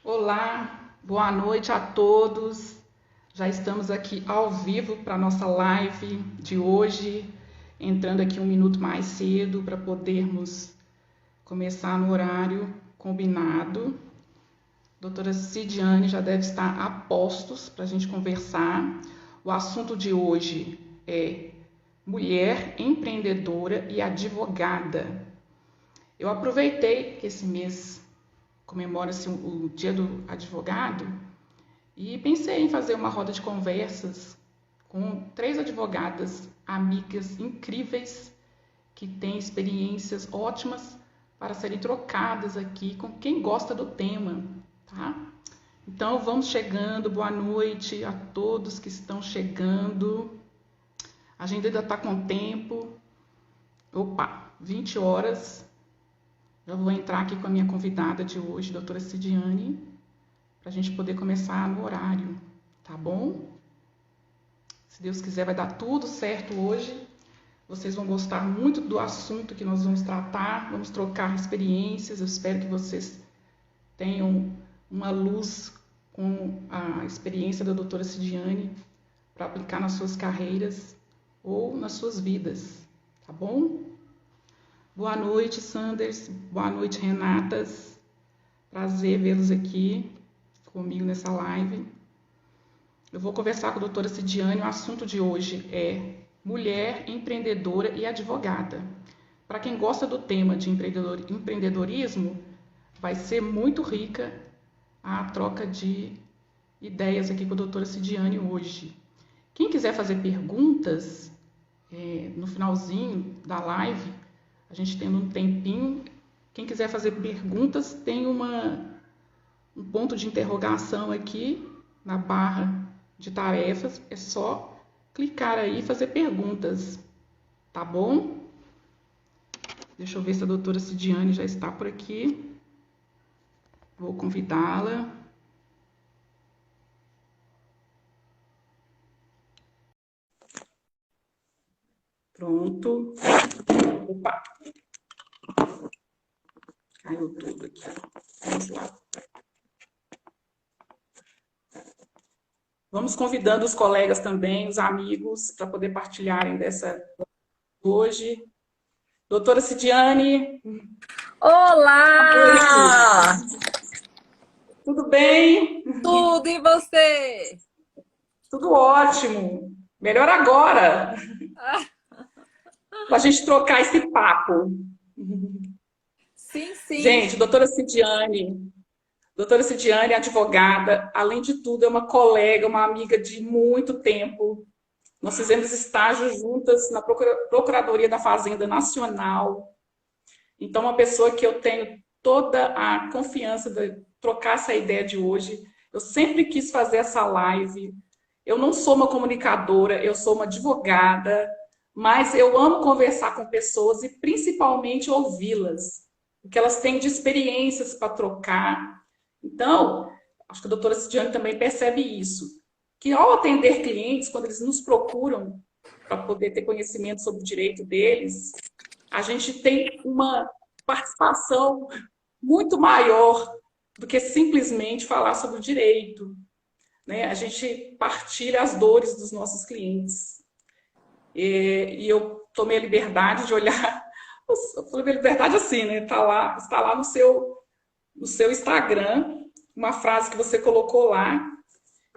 Olá, boa noite a todos. Já estamos aqui ao vivo para a nossa live de hoje, entrando aqui um minuto mais cedo para podermos começar no horário combinado. Doutora Cidiane já deve estar a postos para a gente conversar. O assunto de hoje é mulher empreendedora e advogada. Eu aproveitei que esse mês comemora-se o Dia do Advogado e pensei em fazer uma roda de conversas com 3 advogadas, amigas incríveis, que têm experiências ótimas para serem trocadas aqui com quem gosta do tema, tá? Então vamos chegando, boa noite a todos que estão chegando. A agenda ainda está com tempo. Opa, 20 horas. Já vou entrar aqui com a minha convidada de hoje, doutora Cidiane, para a gente poder começar no horário, tá bom? Se Deus quiser, vai dar tudo certo hoje. Vocês vão gostar muito do assunto que nós vamos tratar, vamos trocar experiências. Eu espero que vocês tenham uma luz com a experiência da doutora Cidiane para aplicar nas suas carreiras ou nas suas vidas, tá bom? Boa noite, Sanders. Boa noite, Renatas. Prazer vê-los aqui comigo nessa live. Eu vou conversar com a doutora Cidiane. O assunto de hoje é mulher empreendedora e advogada. Para quem gosta do tema de empreendedorismo, vai ser muito rica a troca de ideias aqui com a doutora Cidiane hoje. Quem quiser fazer perguntas, no finalzinho da live, a gente tendo um tempinho, quem quiser fazer perguntas, tem um ponto de interrogação aqui na barra de tarefas, é só clicar aí e fazer perguntas, tá bom? Deixa eu ver se a doutora Cidiane já está por aqui. Vou convidá-la. Pronto. Opa! Caiu tudo aqui. Vamos lá. Vamos convidando os colegas também, os amigos, para poder partilharem dessa hoje. Doutora Cidiane. Olá! Tudo bem? Tudo e você? Tudo ótimo. Melhor agora, para a gente trocar esse papo. Sim, sim. Gente, doutora Cidiane, advogada, além de tudo, é uma colega, uma amiga de muito tempo. Nós fizemos estágio juntas na Procuradoria da Fazenda Nacional. Então, uma pessoa que eu tenho toda a confiança de trocar essa ideia de hoje. Eu sempre quis fazer essa live. Eu não sou uma comunicadora, eu sou uma advogada, mas eu amo conversar com pessoas e principalmente ouvi-las, porque elas têm de experiências para trocar. Então, acho que a doutora Cidiane também percebe isso, que ao atender clientes, quando eles nos procuram para poder ter conhecimento sobre o direito deles, a gente tem uma participação muito maior do que simplesmente falar sobre o direito, né? A gente partilha as dores dos nossos clientes. E eu tomei a liberdade de olhar, eu tomei a liberdade assim, né? Está lá no seu Instagram, uma frase que você colocou lá,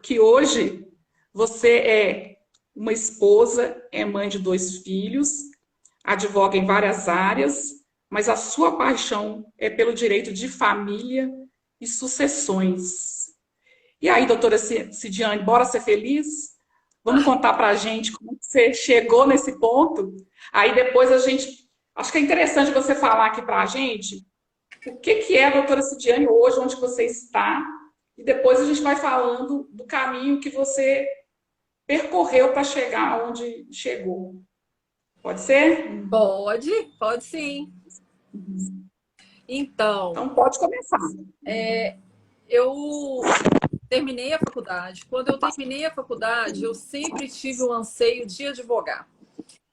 que hoje você é uma esposa, é mãe de 2 filhos, advoga em várias áreas, mas a sua paixão é pelo direito de família e sucessões. E aí, doutora Cidiane, bora ser feliz? Vamos contar para a gente como você chegou nesse ponto? Aí depois a gente... Acho que é interessante você falar aqui para a gente o que é a doutora Cidiane hoje, onde você está, e depois a gente vai falando do caminho que você percorreu para chegar onde chegou. Pode ser? Pode sim. Então, Pode começar. eu terminei a faculdade. Quando eu terminei a faculdade, eu sempre tive o anseio de advogar.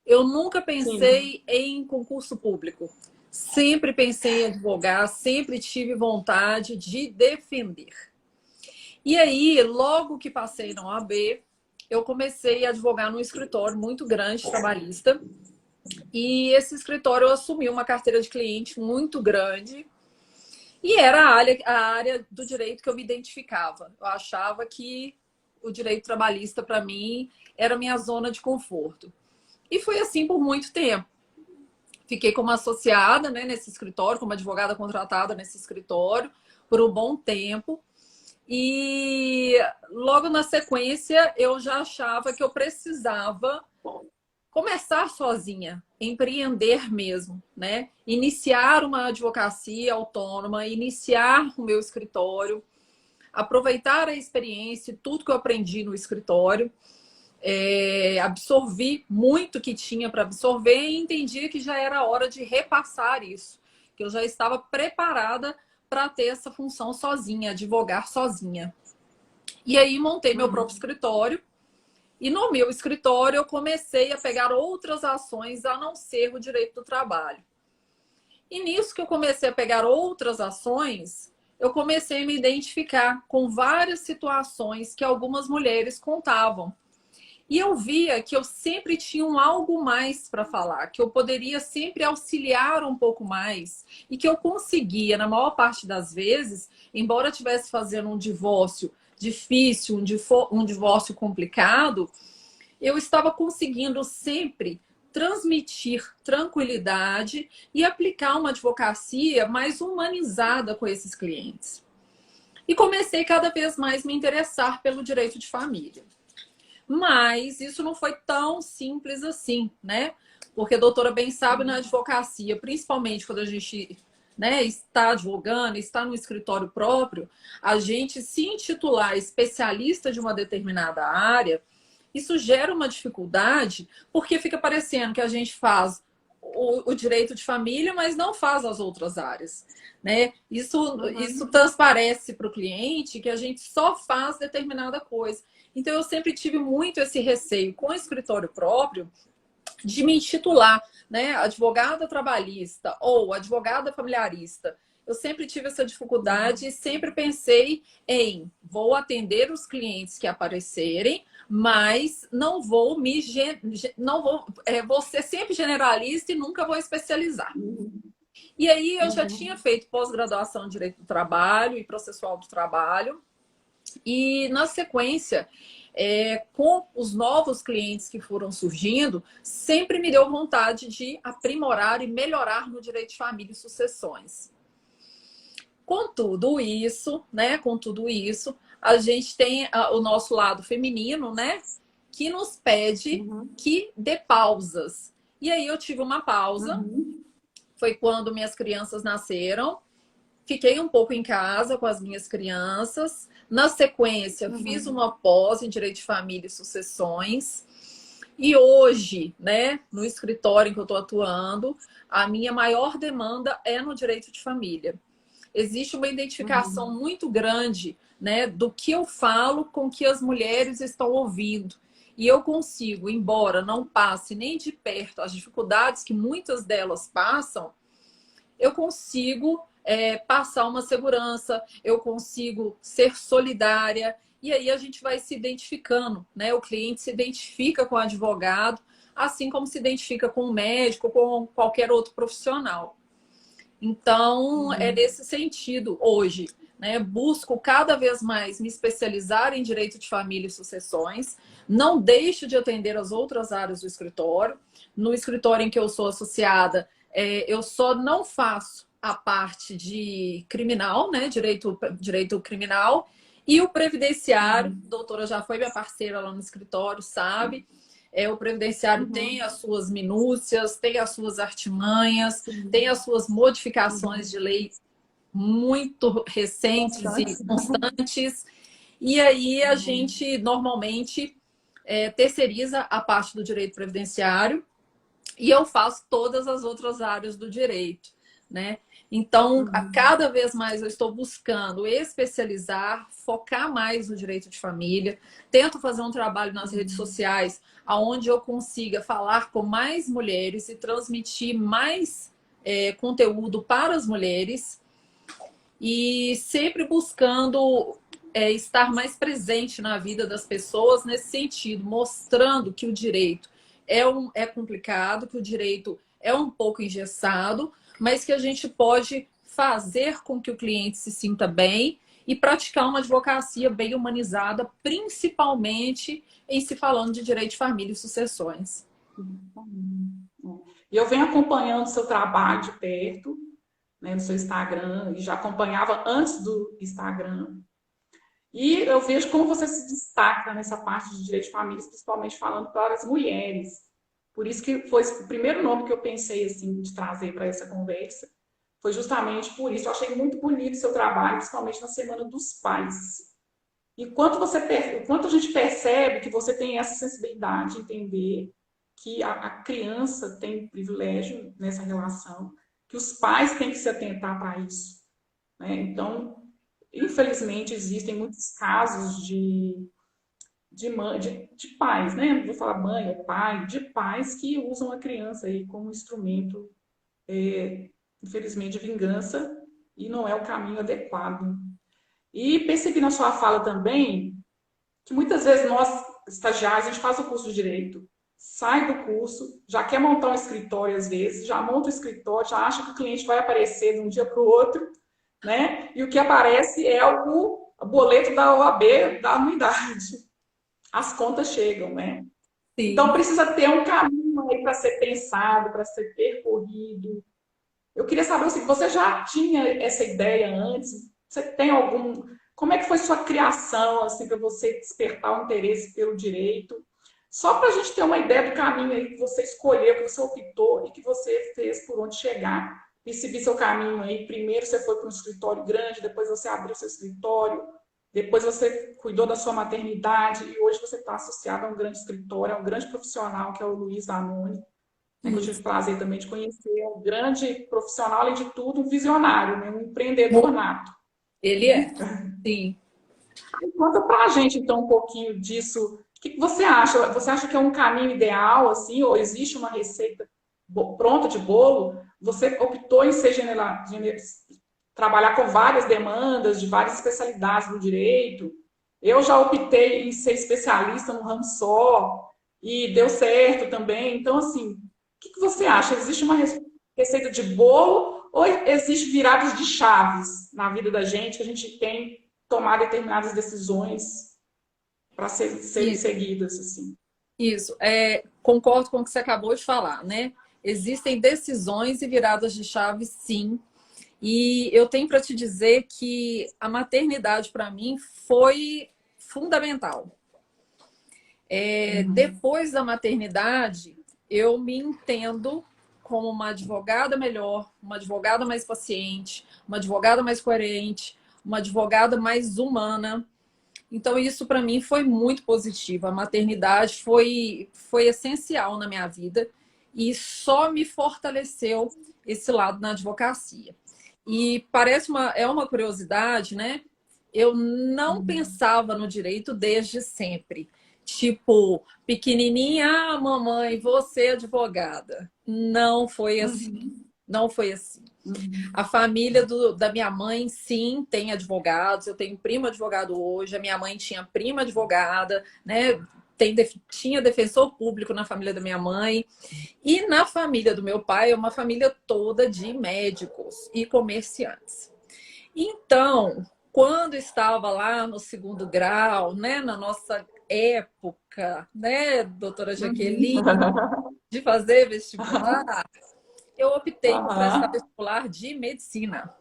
Eu nunca Sim. pensei em concurso público. Sempre pensei em advogar, sempre tive vontade de defender. E aí, logo que passei na OAB, eu comecei a advogar num escritório muito grande, trabalhista. E esse escritório assumiu uma carteira de cliente muito grande. E era a área do direito que eu me identificava. Eu achava que o direito trabalhista, para mim, era a minha zona de conforto. E foi assim por muito tempo. Fiquei como associada, né, nesse escritório, como advogada contratada nesse escritório, por um bom tempo. E logo na sequência, eu já achava que eu precisava começar sozinha, empreender mesmo, né? Iniciar uma advocacia autônoma, iniciar o meu escritório, aproveitar a experiência e tudo que eu aprendi no escritório, absorvi muito que tinha para absorver e entendi que já era hora de repassar isso, que eu já estava preparada para ter essa função sozinha, advogar sozinha. E aí montei meu próprio escritório. E no meu escritório eu comecei a pegar outras ações a não ser o direito do trabalho. E nisso que eu comecei a pegar outras ações, eu comecei a me identificar com várias situações que algumas mulheres contavam. E eu via que eu sempre tinha algo mais para falar, que eu poderia sempre auxiliar um pouco mais e que eu conseguia, na maior parte das vezes, embora eu estivesse fazendo um divórcio difícil, um divórcio complicado, eu estava conseguindo sempre transmitir tranquilidade e aplicar uma advocacia mais humanizada com esses clientes. E comecei cada vez mais a me interessar pelo direito de família. Mas isso não foi tão simples assim, né? Porque a doutora bem sabe, na advocacia, principalmente quando a gente, né, está advogando, está no escritório próprio, a gente se intitular especialista de uma determinada área, isso gera uma dificuldade, porque fica parecendo que a gente faz o direito de família, mas não faz as outras áreas, né? Isso transparece para o cliente que a gente só faz determinada coisa. Então, eu sempre tive muito esse receio com o escritório próprio de me intitular, né, advogada trabalhista ou advogada familiarista. Eu sempre tive essa dificuldade e sempre pensei em vou atender os clientes que aparecerem, mas não vou vou ser sempre generalista e nunca vou especializar. E aí eu já tinha feito pós-graduação em Direito do Trabalho e Processual do Trabalho. E na sequência, com os novos clientes que foram surgindo, sempre me deu vontade de aprimorar e melhorar no direito de família e sucessões. Com tudo isso, né? Com tudo isso, a gente tem o nosso lado feminino, né? Que nos pede que dê pausas. E aí eu tive uma pausa. Foi quando minhas crianças nasceram. Fiquei um pouco em casa com as minhas crianças. Na sequência, fiz uma pós em Direito de Família e Sucessões. E hoje, né, no escritório em que eu estou atuando, a minha maior demanda é no Direito de Família. Existe uma identificação muito grande, né, do que eu falo com o que as mulheres estão ouvindo. E eu consigo, embora não passe nem de perto as dificuldades que muitas delas passam, eu consigo passar uma segurança, eu consigo ser solidária, e aí a gente vai se identificando, né? O cliente se identifica com o advogado, assim como se identifica com o médico, com qualquer outro profissional. Então, é nesse sentido hoje, né? Busco cada vez mais me especializar em direito de família e sucessões, não deixo de atender as outras áreas do escritório. No escritório em que eu sou associada, eu só não faço a parte de criminal, né? Direito criminal, e o previdenciário. A doutora já foi minha parceira lá no escritório, sabe? O previdenciário tem as suas minúcias, tem as suas artimanhas, tem as suas modificações de lei muito recentes e constantes. E aí a gente normalmente terceiriza a parte do direito previdenciário e eu faço todas as outras áreas do direito, né? Então, a cada vez mais eu estou buscando especializar, focar mais no direito de família. Tento fazer um trabalho nas redes sociais onde eu consiga falar com mais mulheres e transmitir mais conteúdo para as mulheres e sempre buscando estar mais presente na vida das pessoas nesse sentido, mostrando que o direito é complicado, que o direito é um pouco engessado, mas que a gente pode fazer com que o cliente se sinta bem e praticar uma advocacia bem humanizada, principalmente em se falando de direito de família e sucessões. E eu venho acompanhando o seu trabalho de perto, né, no seu Instagram, e já acompanhava antes do Instagram. E eu vejo como você se destaca nessa parte de direito de família, principalmente falando para as mulheres. Por isso que foi o primeiro nome que eu pensei assim, de trazer para essa conversa. Foi justamente por isso. Eu achei muito bonito o seu trabalho, principalmente na Semana dos Pais. E quanto a gente percebe que você tem essa sensibilidade de entender que a criança tem privilégio nessa relação, que os pais têm que se atentar para isso, né? Então, infelizmente, existem muitos casos de pais, né? Não vou falar mãe ou pai, de pais que usam a criança aí como instrumento, infelizmente, de vingança, e não é o caminho adequado. E percebi na sua fala também que muitas vezes nós, estagiários, a gente faz o curso de Direito, sai do curso, já quer montar um escritório às vezes, já monta o escritório, já acha que o cliente vai aparecer de um dia para o outro, né? E o que aparece é o boleto da OAB da anuidade. As contas chegam, né? Sim. Então precisa ter um caminho aí para ser pensado, para ser percorrido. Eu queria saber se você já tinha essa ideia antes, você tem algum... Como é que foi sua criação, assim, para você despertar o interesse pelo direito? Só para a gente ter uma ideia do caminho aí que você escolheu, que você optou e que você fez por onde chegar. Percebi seu caminho aí. Primeiro você foi para um escritório grande, depois você abriu seu escritório, depois você cuidou da sua maternidade e hoje você está associado a um grande escritório, a um grande profissional que é o Luiz Zanoni. Que eu tive o prazer também de conhecer, é um grande profissional, além de tudo, um visionário, né? Um empreendedor nato. Ele é, sim. Conta pra gente, então, um pouquinho disso. O que você acha? Você acha que é um caminho ideal, assim, ou existe uma receita pronta de bolo? Você optou em ser trabalhar com várias demandas, de várias especialidades do direito. Eu já optei em ser especialista num ramo só, e deu certo também. Então, assim, o que você acha? Existe uma receita de bolo ou existe viradas de chaves na vida da gente que a gente tem que tomar determinadas decisões para serem seguidas, assim? Isso, concordo com o que você acabou de falar, né? Existem decisões e viradas de chave, sim. E eu tenho para te dizer que a maternidade, para mim, foi fundamental. Depois da maternidade, eu me entendo como uma advogada melhor, uma advogada mais paciente, uma advogada mais coerente, uma advogada mais humana. Então, isso para mim foi muito positivo. A maternidade foi essencial na minha vida e só me fortaleceu esse lado na advocacia. E parece uma curiosidade, né? Eu não pensava no direito desde sempre. Tipo, pequenininha, mamãe, você é advogada. Não foi assim. Não foi assim. A família da minha mãe, sim, tem advogados. Eu tenho primo advogado hoje. A minha mãe tinha prima advogada, né? Tinha defensor público na família da minha mãe. E na família do meu pai, é uma família toda de médicos e comerciantes. Então, quando estava lá no segundo grau, né, na nossa época, né, doutora Jaqueline, de fazer vestibular, eu optei por prestar vestibular de medicina.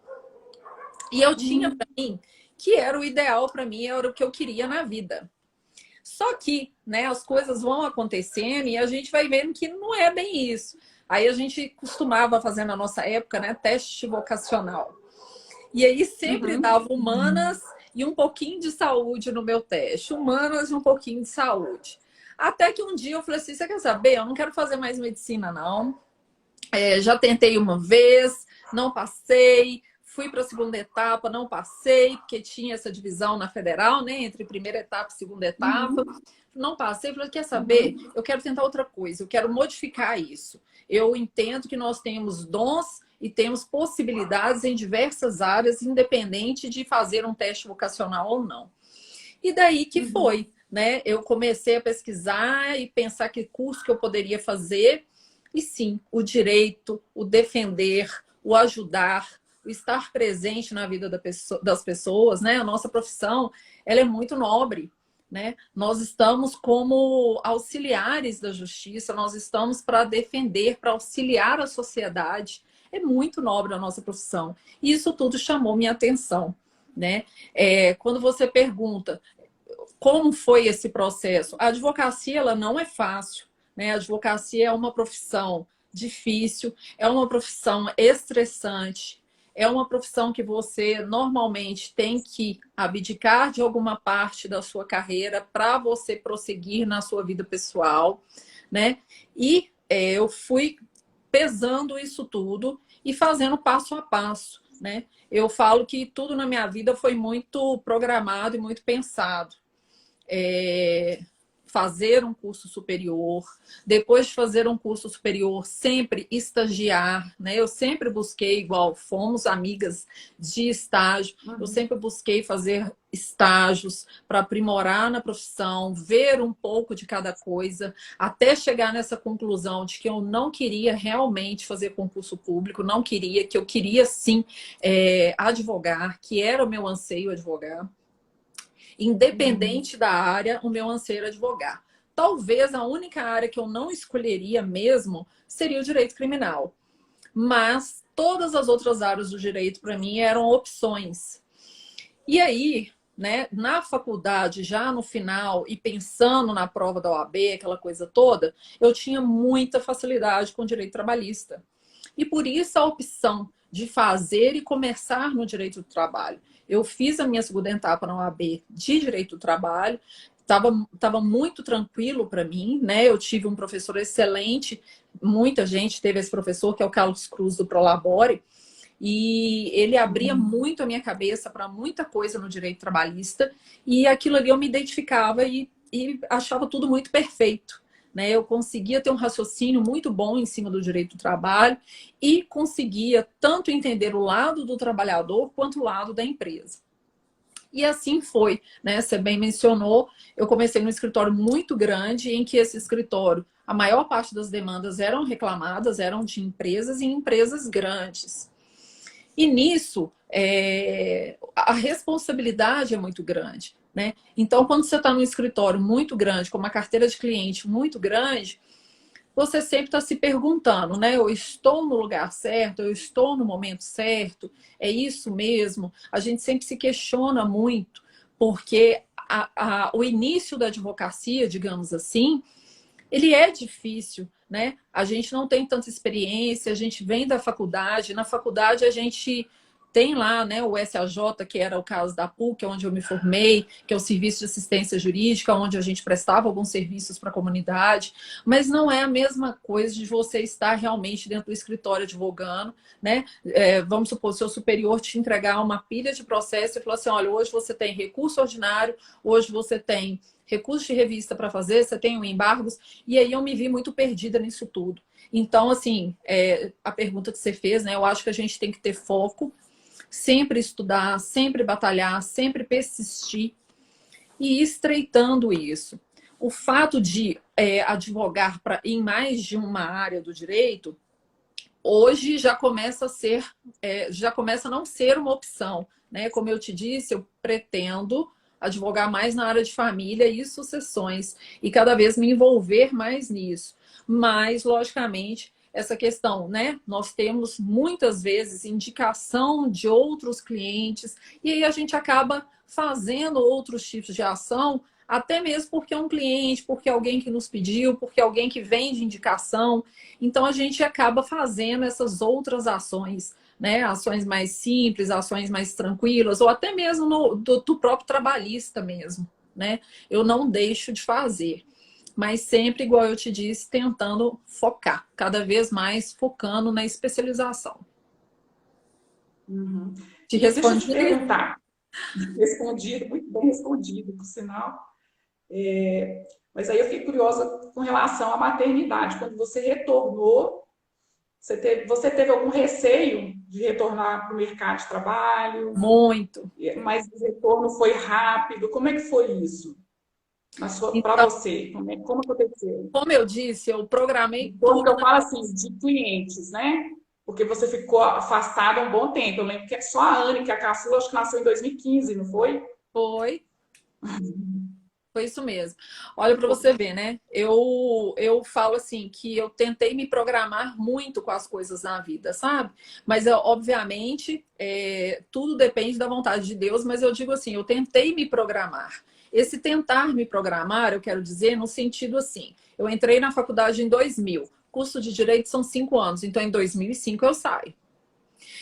E eu tinha para mim que era o ideal para mim, era o que eu queria na vida. Só que, né, as coisas vão acontecendo e a gente vai vendo que não é bem isso. Aí a gente costumava fazer na nossa época, né, teste vocacional. E aí sempre dava humanas e um pouquinho de saúde no meu teste. Humanas e um pouquinho de saúde. Até que um dia eu falei assim, você quer saber? Eu não quero fazer mais medicina, não. Já tentei uma vez, não passei. fui para a segunda etapa, não passei, porque tinha essa divisão na federal, né, entre primeira etapa e segunda etapa. Não passei, falei, quer saber? Eu quero tentar outra coisa, eu quero modificar isso. Eu entendo que nós temos dons e temos possibilidades em diversas áreas, independente de fazer um teste vocacional ou não. E daí que foi, né? Eu comecei a pesquisar e pensar que curso que eu poderia fazer. E sim, o direito, o defender, o ajudar, o estar presente na vida das pessoas, né? A nossa profissão, ela é muito nobre, né? Nós estamos como auxiliares da justiça, nós estamos para defender, para auxiliar a sociedade. É muito nobre a nossa profissão. E isso tudo chamou minha atenção, né? Quando você pergunta como foi esse processo, a advocacia ela não é fácil, né? A advocacia é uma profissão difícil, é uma profissão estressante, é uma profissão que você normalmente tem que abdicar de alguma parte da sua carreira para você prosseguir na sua vida pessoal, né? E eu fui pesando isso tudo e fazendo passo a passo, né? Eu falo que tudo na minha vida foi muito programado e muito pensado. Fazer um curso superior, depois de fazer um curso superior, sempre estagiar, né? Eu sempre busquei, igual fomos amigas de estágio, eu sempre busquei fazer estágios para aprimorar na profissão, ver um pouco de cada coisa, até chegar nessa conclusão de que eu não queria realmente fazer concurso público, não queria, que eu queria sim advogar, que era o meu anseio advogar. Independente da área, o meu anseio era advogar. Talvez a única área que eu não escolheria mesmo seria o direito criminal. Mas todas as outras áreas do direito, para mim, eram opções. E aí, né, na faculdade, já no final, e pensando na prova da OAB, aquela coisa toda, eu tinha muita facilidade com o direito trabalhista. E por isso a opção de fazer e começar no direito do trabalho. Eu fiz a minha segunda etapa na OAB de direito do trabalho, estava muito tranquilo para mim, né? Eu tive um professor excelente, muita gente teve esse professor, que é o Carlos Cruz do Prolabore, e ele abria muito a minha cabeça para muita coisa no direito trabalhista, e aquilo ali eu me identificava e achava tudo muito perfeito. Né? Eu conseguia ter um raciocínio muito bom em cima do direito do trabalho e conseguia tanto entender o lado do trabalhador quanto o lado da empresa. E assim foi, né? Você bem mencionou, eu comecei num escritório muito grande, em que esse escritório, a maior parte das demandas eram reclamadas, eram de empresas e empresas grandes. E nisso, a responsabilidade é muito grande. Né? Então, quando você está num escritório muito grande, com uma carteira de cliente muito grande, você sempre está se perguntando, né? Eu estou no lugar certo, eu estou no momento certo, é isso mesmo? A gente sempre se questiona muito, porque o início da advocacia, digamos assim, ele é difícil, né? A gente não tem tanta experiência, a gente vem da faculdade, na faculdade a gente tem lá, né, o SAJ, que era o caso da PUC, onde eu me formei, que é o Serviço de Assistência Jurídica, onde a gente prestava alguns serviços para a comunidade, mas não é a mesma coisa de você estar realmente dentro do escritório advogando, né? Vamos supor, o seu superior te entregar uma pilha de processo e falar assim, olha, hoje você tem recurso ordinário, hoje você tem recurso de revista para fazer, você tem embargos, e aí eu me vi muito perdida nisso tudo. Então, assim, a pergunta que você fez, né, eu acho que a gente tem que ter foco, sempre estudar, sempre batalhar, sempre persistir e ir estreitando isso. O fato de advogar em mais de uma área do direito, hoje já começa a ser, já começa a não ser uma opção, né? Como eu te disse, eu pretendo advogar mais na área de família e sucessões e cada vez me envolver mais nisso. Mas, logicamente, essa questão, né? Nós temos muitas vezes indicação de outros clientes e aí a gente acaba fazendo outros tipos de ação, até mesmo porque é um cliente, porque é alguém que nos pediu, porque é alguém que vem de indicação. Então a gente acaba fazendo essas outras ações, né? Ações mais simples, ações mais tranquilas, ou até mesmo do próprio trabalhista mesmo, né? Eu não deixo de fazer. Mas sempre, igual eu te disse, tentando focar, cada vez mais focando na especialização. Uhum. Te E deixa eu te respondi? perguntar, respondido, muito bem respondido, por sinal. Mas aí eu fiquei curiosa com relação à maternidade. Quando você retornou, você teve algum receio de retornar para o mercado de trabalho? Muito. Mas o retorno foi rápido. Como é que foi isso para Então, você? Como aconteceu? como eu disse, eu programei Retorno que tudo eu falo assim, de clientes, né? Porque você ficou afastada há um bom tempo. Eu lembro que só a Anne, que é a caçula, acho que nasceu em 2015, não foi? foi. Foi isso mesmo. Olha para você ver, né? Eu falo assim que eu tentei me programar muito com as coisas na vida, sabe? Mas obviamente tudo depende da vontade de Deus. Mas eu digo assim, eu tentei me programar. Esse tentar me programar, eu quero dizer no sentido assim, eu entrei na faculdade em 2000. Curso de direito são 5 anos, então em 2005 eu saio.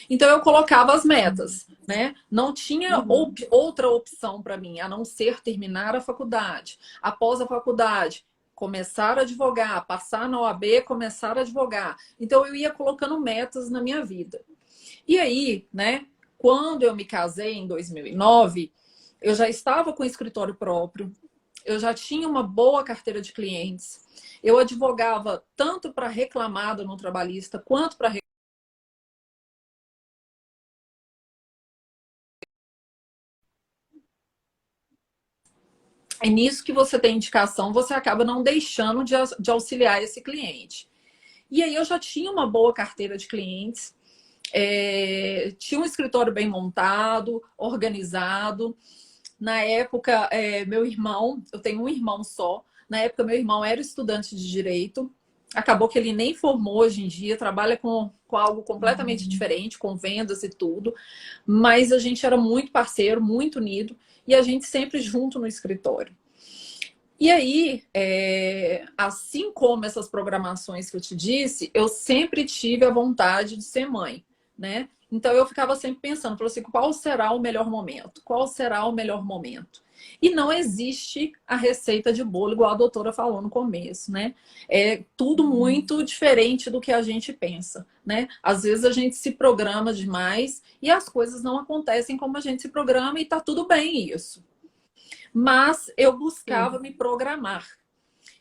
Então eu colocava as metas, né? Não tinha Uhum. outra opção para mim a não ser terminar a faculdade. Após a faculdade, começar a advogar, passar na OAB, começar a advogar. Então eu ia colocando metas na minha vida. E aí, né? Quando eu me casei em 2009, eu já estava com escritório próprio, eu já tinha uma boa carteira de clientes. Eu advogava tanto para reclamada no trabalhista quanto para. É nisso que você tem indicação, você acaba não deixando de auxiliar esse cliente. E aí eu já tinha uma boa carteira de clientes, tinha um escritório bem montado, organizado. Na época, meu irmão, eu tenho um irmão só, na época meu irmão era estudante de direito, acabou que ele nem formou hoje em dia, trabalha com algo completamente diferente, com vendas e tudo, mas a gente era muito parceiro, muito unido, e a gente sempre junto no escritório. E aí, assim como essas programações que eu te disse, eu sempre tive a vontade de ser mãe, né? Então eu ficava sempre pensando, falou assim, qual será o melhor momento? Qual será o melhor momento? E não existe a receita de bolo, igual a doutora falou no começo, né? É tudo muito diferente do que a gente pensa, né? Às vezes a gente se programa demais e as coisas não acontecem como a gente se programa e tá tudo bem isso. Mas eu buscava Sim. me programar.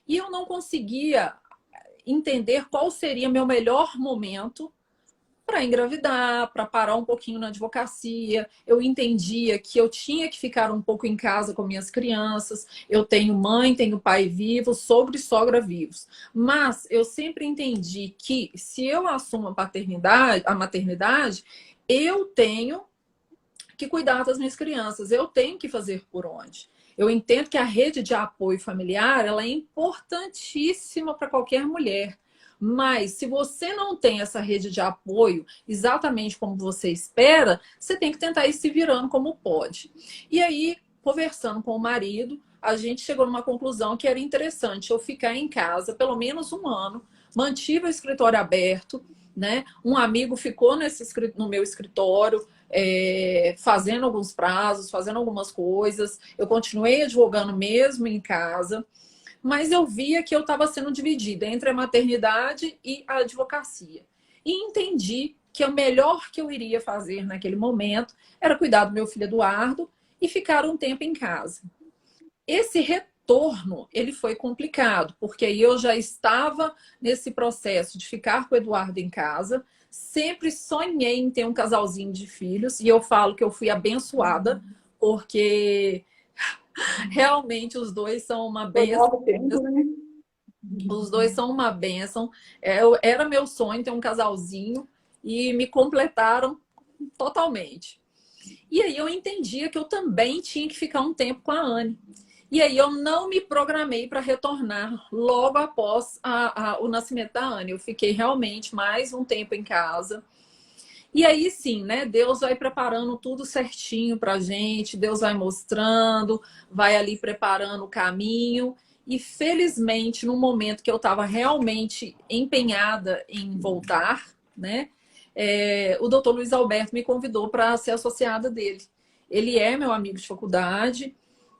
E eu não conseguia entender qual seria meu melhor momento para engravidar, para parar um pouquinho na advocacia. Eu entendia que eu tinha que ficar um pouco em casa com minhas crianças. Eu tenho mãe, tenho pai vivo, sogro e sogra vivos. Mas eu sempre entendi que se eu assumo a maternidade, eu tenho que cuidar das minhas crianças. Eu tenho que fazer por onde. Eu entendo que a rede de apoio familiar ela é importantíssima para qualquer mulher. Mas se você não tem essa rede de apoio exatamente como você espera, você tem que tentar ir se virando como pode. E aí, conversando com o marido, a gente chegou numa conclusão que era interessante eu ficar em casa pelo menos um ano, mantive o escritório aberto, né? Um amigo ficou no meu escritório, fazendo alguns prazos, fazendo algumas coisas. Eu continuei advogando mesmo em casa, mas eu via que eu estava sendo dividida entre a maternidade e a advocacia. E entendi que o melhor que eu iria fazer naquele momento era cuidar do meu filho Eduardo e ficar um tempo em casa. Esse retorno, ele foi complicado, porque aí eu já estava nesse processo de ficar com o Eduardo em casa, sempre sonhei em ter um casalzinho de filhos, e eu falo que eu fui abençoada, porque realmente os dois são uma Foi bênção. logo tempo, né? Os dois são uma bênção. Era meu sonho ter um casalzinho e me completaram totalmente. E aí eu entendia que eu também tinha que ficar um tempo com a Anne. E aí eu não me programei para retornar logo após o nascimento da Anne. Eu fiquei realmente mais um tempo em casa. E aí sim, né? Deus vai preparando tudo certinho para a gente, Deus vai mostrando, vai ali preparando o caminho. E felizmente, no momento que eu estava realmente empenhada em voltar, né? O doutor Luiz Alberto me convidou para ser associada dele. Ele é meu amigo de faculdade,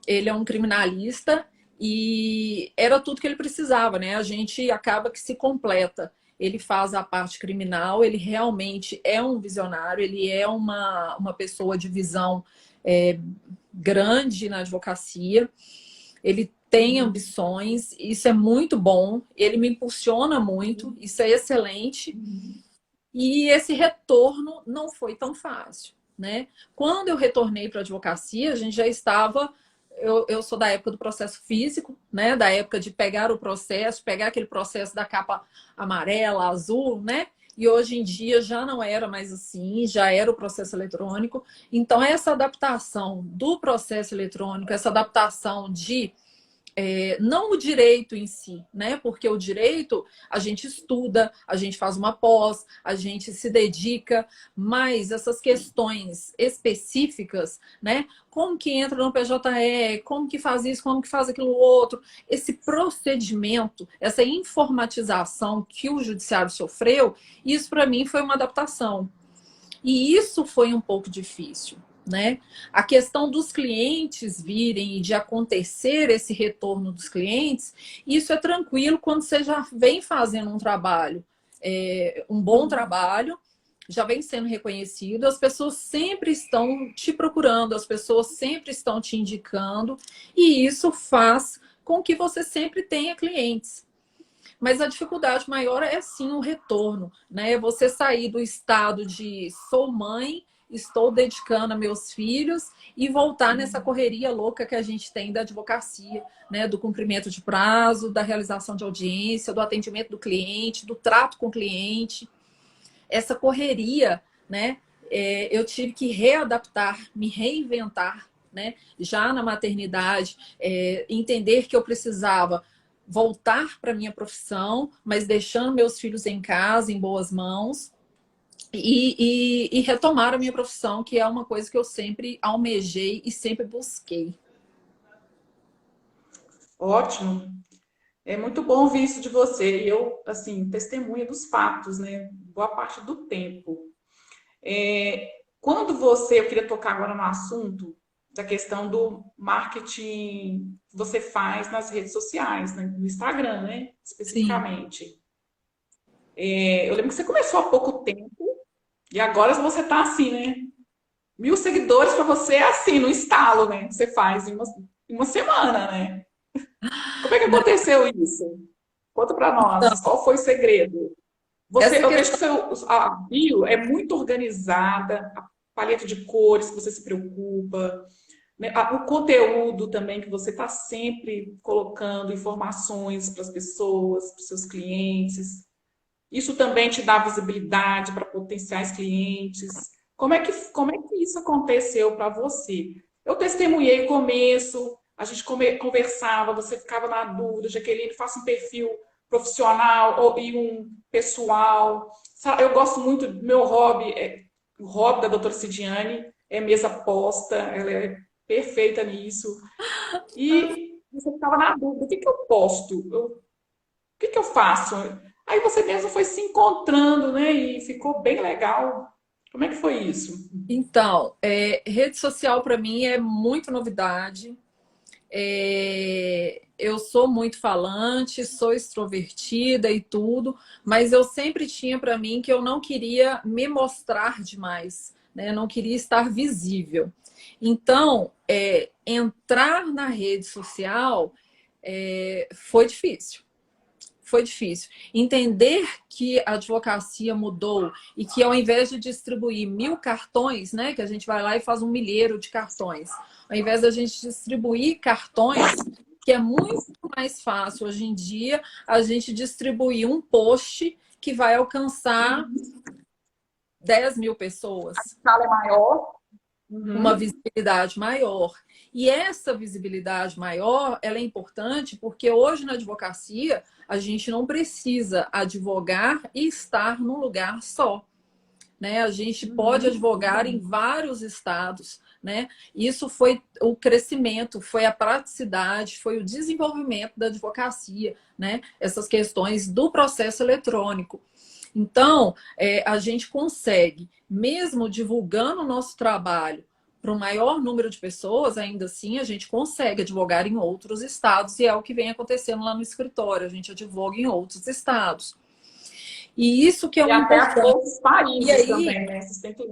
ele é um criminalista e era tudo que ele precisava, né? A gente acaba que se completa. ele faz a parte criminal, ele realmente é um visionário, ele é uma pessoa de visão grande na advocacia, ele tem ambições, isso é muito bom, ele me impulsiona muito, isso é excelente. E esse retorno não foi tão fácil, né? Quando eu retornei para a advocacia, a gente já estava... Eu sou da época do processo físico, né? Da época de pegar o processo, pegar aquele processo da capa amarela, azul, né? E hoje em dia já não era mais assim, já era o processo eletrônico. Então, essa adaptação do processo eletrônico, essa adaptação de não o direito em si, né? Porque o direito a gente estuda, a gente faz uma pós, a gente se dedica, mas essas questões específicas, né? Como que entra no PJE, como que faz isso, como que faz aquilo outro, esse procedimento, essa informatização que o judiciário sofreu, isso para mim foi uma adaptação. E isso foi um pouco difícil, né? A questão dos clientes virem e de acontecer esse retorno dos clientes, isso é tranquilo quando você já vem fazendo um trabalho, um bom trabalho, já vem sendo reconhecido, as pessoas sempre estão te procurando, as pessoas sempre estão te indicando, e isso faz com que você sempre tenha clientes. Mas a dificuldade maior é sim o retorno, né? Você sair do estado de sou mãe, estou dedicando a meus filhos e voltar nessa correria louca que a gente tem da advocacia, né? Do cumprimento de prazo, da realização de audiência, do atendimento do cliente, do trato com o cliente. Essa correria, né? Eu tive que readaptar, me reinventar, né? Já na maternidade, entender que eu precisava voltar para minha profissão, mas deixando meus filhos em casa, em boas mãos, e retomar a minha profissão, que é uma coisa que eu sempre almejei e sempre busquei. Ótimo. É muito bom ouvir isso de você. E eu, assim, testemunha dos fatos, né? Boa parte do tempo. Quando você, eu queria tocar agora no assunto da questão do marketing que você faz nas redes sociais, né? No Instagram, né? Sim. Especificamente. Eu lembro que você começou há pouco tempo e agora você tá assim, né? 1.000 seguidores para você é assim, no estalo, né? Que você faz em uma semana, né? Como é que Não, aconteceu isso? Conta para nós, então, qual foi o segredo? essa Eu vejo questão... que a bio é muito organizada, a paleta de cores que você se preocupa, né? O conteúdo também que você está sempre colocando informações para as pessoas, para os seus clientes. Isso também te dá visibilidade para potenciais clientes. Como é que isso aconteceu para você? Eu testemunhei o começo, a gente conversava, você ficava na dúvida, Jaqueline, faça um perfil profissional e um pessoal. Eu gosto muito, meu hobby, o hobby da doutora Cidiane é mesa posta, ela é perfeita nisso. E você ficava na dúvida, o que eu posto? O que eu faço? Aí você mesmo foi se encontrando, né? E ficou bem legal. Como é que foi isso? Então, rede social para mim é muito novidade. Eu sou muito falante, sou extrovertida e tudo, mas eu sempre tinha para mim que eu não queria me mostrar demais, né? Eu não queria estar visível. Então, entrar na rede social foi difícil. Foi difícil. Entender que a advocacia mudou e que ao invés de distribuir 1.000 cartões, né, que a gente vai lá e faz um milheiro de cartões, ao invés da gente distribuir cartões, que é muito mais fácil hoje em dia, a gente distribuir um post que vai alcançar 10.000 A pessoas, escala é maior. uma Uhum. visibilidade maior. E essa visibilidade maior, ela é importante porque hoje na advocacia a gente não precisa advogar e estar num lugar só, né? A gente pode advogar em vários estados, né? Isso foi o crescimento, foi a praticidade, foi o desenvolvimento da advocacia, né? Essas questões do processo eletrônico. Então, a gente consegue, mesmo divulgando o nosso trabalho para um maior número de pessoas, ainda assim a gente consegue advogar em outros estados, e é o que vem acontecendo lá no escritório, a gente advoga em outros estados. E isso que é E o até as importante. outros E países aí, também, né? Vocês têm que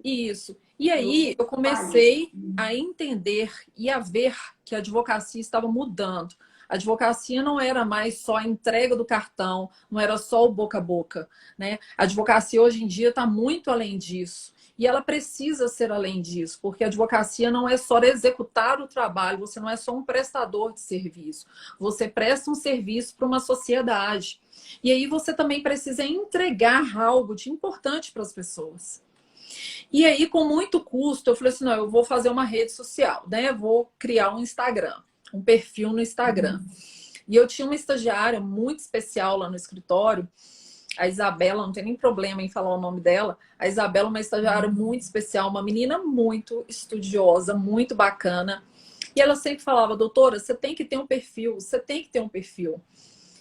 ir isso. E pelos aí eu países. comecei a entender e a ver que a advocacia estava mudando. A advocacia não era mais só a entrega do cartão, não era só o boca a boca, né? A advocacia hoje em dia está muito além disso. E ela precisa ser além disso, porque a advocacia não é só executar o trabalho, você não é só um prestador de serviço, você presta um serviço para uma sociedade. E aí você também precisa entregar algo de importante para as pessoas. E aí, com muito custo, eu falei assim: não, eu vou fazer uma rede social, né? Eu vou criar um Instagram, um perfil no Instagram. E eu tinha uma estagiária muito especial lá no escritório, a Isabela, não tem nem problema em falar o nome dela. A Isabela é uma estagiária muito especial, uma menina muito estudiosa, muito bacana. E ela sempre falava: doutora, você tem que ter um perfil, você tem que ter um perfil.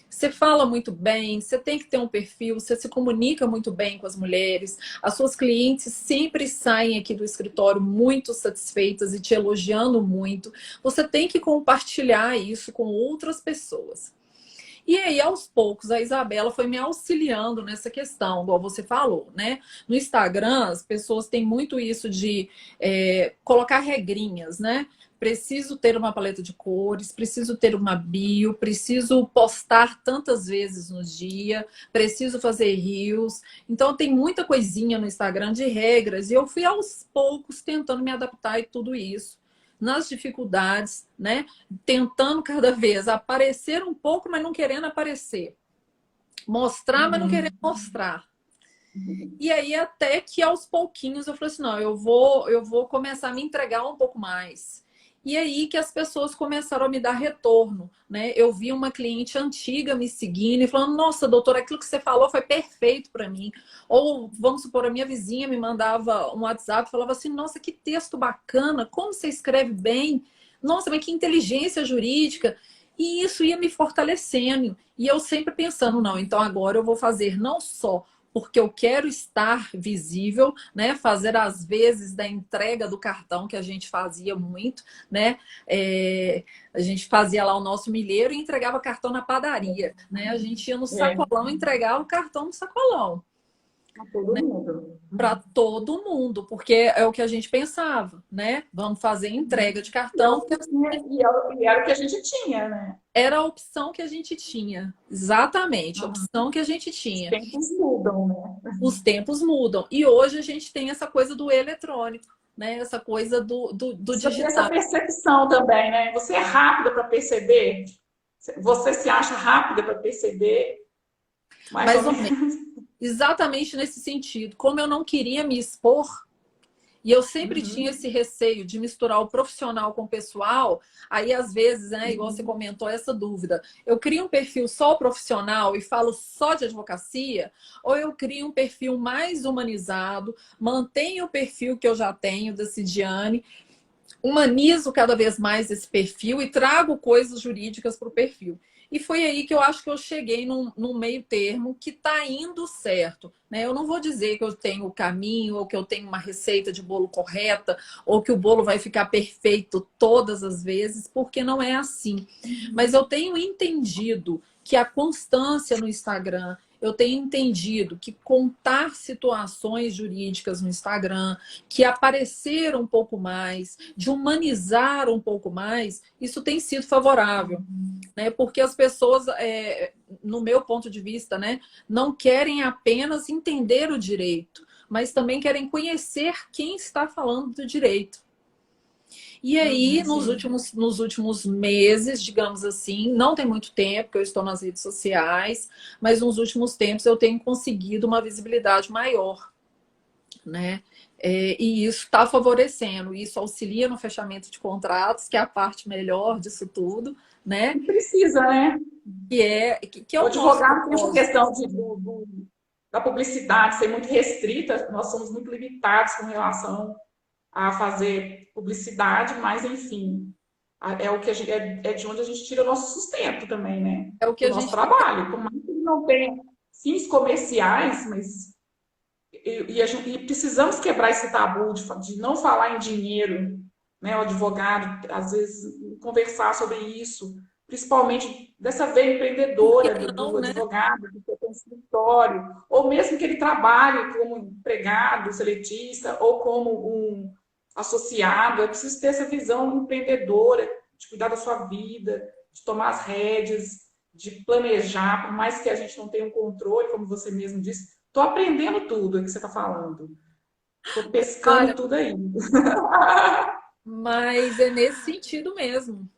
Você fala muito bem, você tem que ter um perfil, você se comunica muito bem com as mulheres, as suas clientes sempre saem aqui do escritório muito satisfeitas e te elogiando muito. Você tem que compartilhar isso com outras pessoas. E aí, aos poucos, a Isabela foi me auxiliando nessa questão, igual você falou, né? No Instagram, as pessoas têm muito isso de colocar regrinhas, né? Preciso ter uma paleta de cores, preciso ter uma bio, preciso postar tantas vezes no dia, preciso fazer reels. Então, tem muita coisinha no Instagram de regras, e eu fui aos poucos tentando me adaptar a tudo isso nas dificuldades, né? Tentando cada vez aparecer um pouco, mas não querendo aparecer. Mostrar, mas não querendo mostrar. E aí, até que aos pouquinhos eu falei assim: não, eu vou começar a me entregar um pouco mais. E aí que as pessoas começaram a me dar retorno, né? Eu vi uma cliente antiga me seguindo e falando: nossa, doutora, aquilo que você falou foi perfeito para mim. Ou, vamos supor, a minha vizinha me mandava um WhatsApp e falava assim: nossa, que texto bacana, como você escreve bem, nossa, mas que inteligência jurídica. E isso ia me fortalecendo. E eu sempre pensando: não, então agora eu vou fazer não só porque eu quero estar visível, né? Fazer às vezes da entrega do cartão, que a gente fazia muito, né? A gente fazia lá o nosso milheiro e entregava cartão na padaria, né? A gente ia no É, sacolão entregar o cartão no sacolão, para todo né? mundo. Para todo mundo, porque é o que a gente pensava, né? Vamos fazer entrega de E é cartão, o que tinha, e era o que a gente tinha, né? era a opção que a gente tinha, exatamente, a Uhum. opção que a gente Os tinha. tempos mudam, né? Os tempos mudam. E hoje a gente tem essa coisa do eletrônico, né? Essa coisa do Precisa ter essa digital. percepção também, né? Você é rápida para perceber? Você se acha rápida para perceber? Mais ou Mais ou menos. menos. Exatamente nesse sentido. Como eu não queria me expor, e eu sempre tinha Uhum. esse receio de misturar o profissional com o pessoal, aí às vezes, né, igual você Uhum. comentou, essa dúvida. Eu crio um perfil só profissional e falo só de advocacia, ou eu crio um perfil mais humanizado, mantenho o perfil que eu já tenho da Cidiane, humanizo cada vez mais esse perfil e trago coisas jurídicas para o perfil. E foi aí que eu acho que eu cheguei num meio termo que está indo certo. Né? Eu não vou dizer que eu tenho o caminho, ou que eu tenho uma receita de bolo correta, ou que o bolo vai ficar perfeito todas as vezes, porque não é assim. Mas eu tenho entendido que a constância no Instagram, eu tenho entendido que contar situações jurídicas no Instagram, que aparecer um pouco mais, de humanizar um pouco mais, isso tem sido favorável, né? Porque as pessoas, no meu ponto de vista, né, não querem apenas entender o direito, mas também querem conhecer quem está falando do direito. E aí, Sim. nos últimos meses, digamos assim, não tem muito tempo que eu estou nas redes sociais, mas nos últimos tempos eu tenho conseguido uma visibilidade maior, né? E isso está favorecendo, isso auxilia no fechamento de contratos, que é a parte melhor disso tudo, né? E precisa, né? Que é O o nosso advogado tem essa propósito. questão da publicidade ser muito restrita, nós somos muito limitados com relação a fazer publicidade, mas enfim, é o que é de onde a gente tira o nosso sustento também, né? É o que Do a nosso gente tem. trabalho. Por mais que ele não tenha fins comerciais, mas e precisamos quebrar esse tabu de não falar em dinheiro, né? O advogado, às vezes, conversar sobre isso, principalmente dessa veia Por que empreendedora do não, né? advogado, que tem um escritório, ou mesmo que ele trabalhe como empregado, seletista, ou como um associado, é preciso ter essa visão empreendedora, de cuidar da sua vida, de tomar as rédeas, de planejar, por mais que a gente não tenha um controle, como você mesmo disse. Estou aprendendo tudo que você está falando. Estou pescando Olha, tudo aí. mas é nesse sentido mesmo.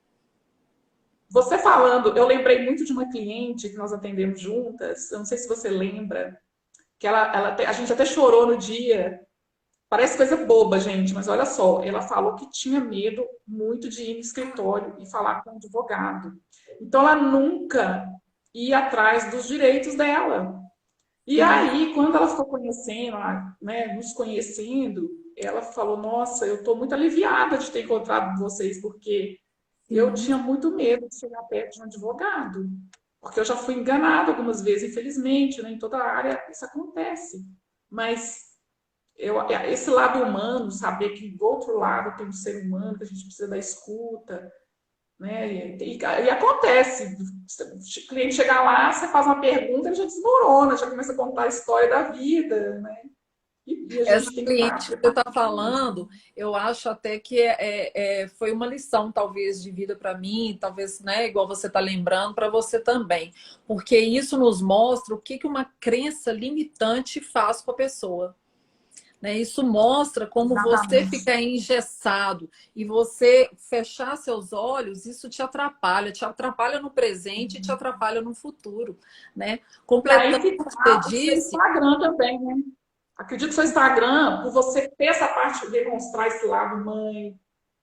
Você falando, eu lembrei muito de uma cliente que nós atendemos juntas, eu não sei se você lembra, que a gente até chorou no dia. Parece coisa boba, gente, mas olha só, ela falou que tinha medo muito de ir no escritório e falar com o advogado. Então ela nunca ia atrás dos direitos dela. E Sim. aí, quando ela ficou conhecendo, né, nos conhecendo, ela falou: Nossa, eu estou muito aliviada de ter encontrado vocês, porque eu Sim. tinha muito medo de chegar perto de um advogado, porque eu já fui enganada algumas vezes, infelizmente, né, em toda a área isso acontece. Mas esse lado humano, saber que do outro lado tem um ser humano, que a gente precisa da escuta, né? E acontece, o cliente chegar lá, você faz uma pergunta, ele já desmorona, já começa a contar a história da vida, né? E a Essa gente tem que estar cliente que você está preparado para isso. falando, eu acho até que foi uma lição, talvez, de vida para mim, talvez, né, igual você está lembrando, para você também. Porque isso nos mostra o que uma crença limitante faz com a pessoa. Né? Isso mostra como você Exatamente. fica engessado e você fechar seus olhos, isso te atrapalha no presente e te atrapalha no futuro. Né? E aí Completando que o que você tá o seu disse, Instagram também, né? Acredito que o seu Instagram, por você ter essa parte de demonstrar esse lado mãe,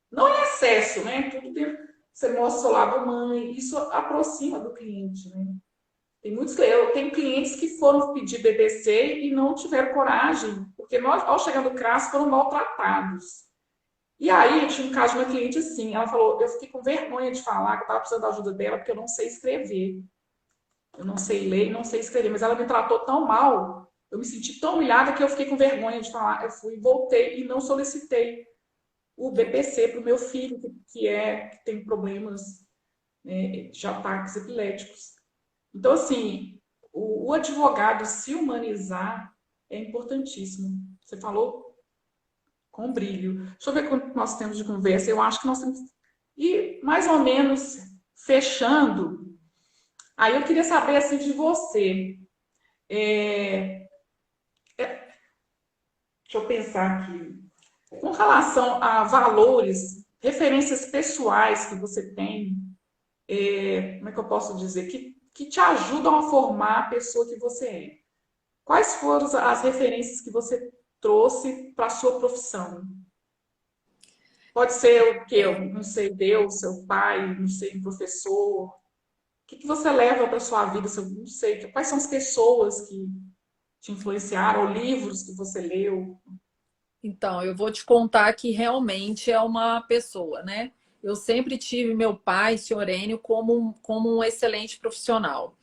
não em excesso, né? Tudo dentro, você mostra o seu lado mãe, isso aproxima do cliente, né? Eu tenho clientes que foram pedir BBC e não tiveram coragem, porque nós, ao chegar no CRAS, foram maltratados. E aí, eu tinha um caso de uma cliente assim, ela falou, eu fiquei com vergonha de falar que eu estava precisando da ajuda dela, porque eu não sei escrever. Eu não sei ler e não sei escrever, mas ela me tratou tão mal, eu me senti tão humilhada que eu fiquei com vergonha de falar. Eu fui, voltei e não solicitei o BPC para o meu filho, que tem problemas, né, de ataques epiléticos. Então, assim, o advogado se humanizar é importantíssimo. Você falou com brilho. Deixa eu ver quanto nós temos de conversa. Eu acho que nós temos. E mais ou menos fechando, aí eu queria saber assim de você. É, deixa eu pensar aqui. Com relação a valores, referências pessoais que você tem, como é que eu posso dizer? Que te ajudam a formar a pessoa que você é. Quais foram as referências que você trouxe para a sua profissão? Pode ser o quê? Eu é, não sei, Deus, seu pai, não sei, um professor. O que você leva para a sua vida? Não sei, quais são as pessoas que te influenciaram, ou livros que você leu? então, eu vou te contar que realmente é uma pessoa, né? Eu sempre tive meu pai, senhor Enio, como um excelente profissional.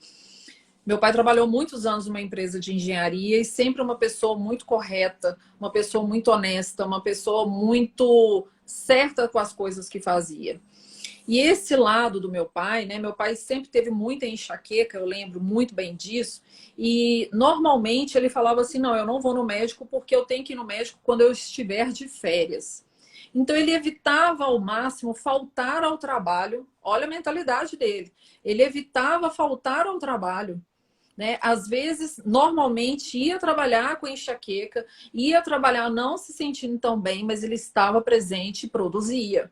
Meu pai trabalhou muitos anos numa empresa de engenharia e sempre uma pessoa muito correta, uma pessoa muito honesta, uma pessoa muito certa com as coisas que fazia. E esse lado do meu pai, né? Meu pai sempre teve muita enxaqueca, eu lembro muito bem disso. E normalmente ele falava assim: não, eu não vou no médico porque eu tenho que ir no médico quando eu estiver de férias. Então ele evitava ao máximo faltar ao trabalho. Olha a mentalidade dele. Ele evitava faltar ao trabalho. Né? Às vezes, normalmente ia trabalhar com enxaqueca, ia trabalhar não se sentindo tão bem, mas ele estava presente e produzia.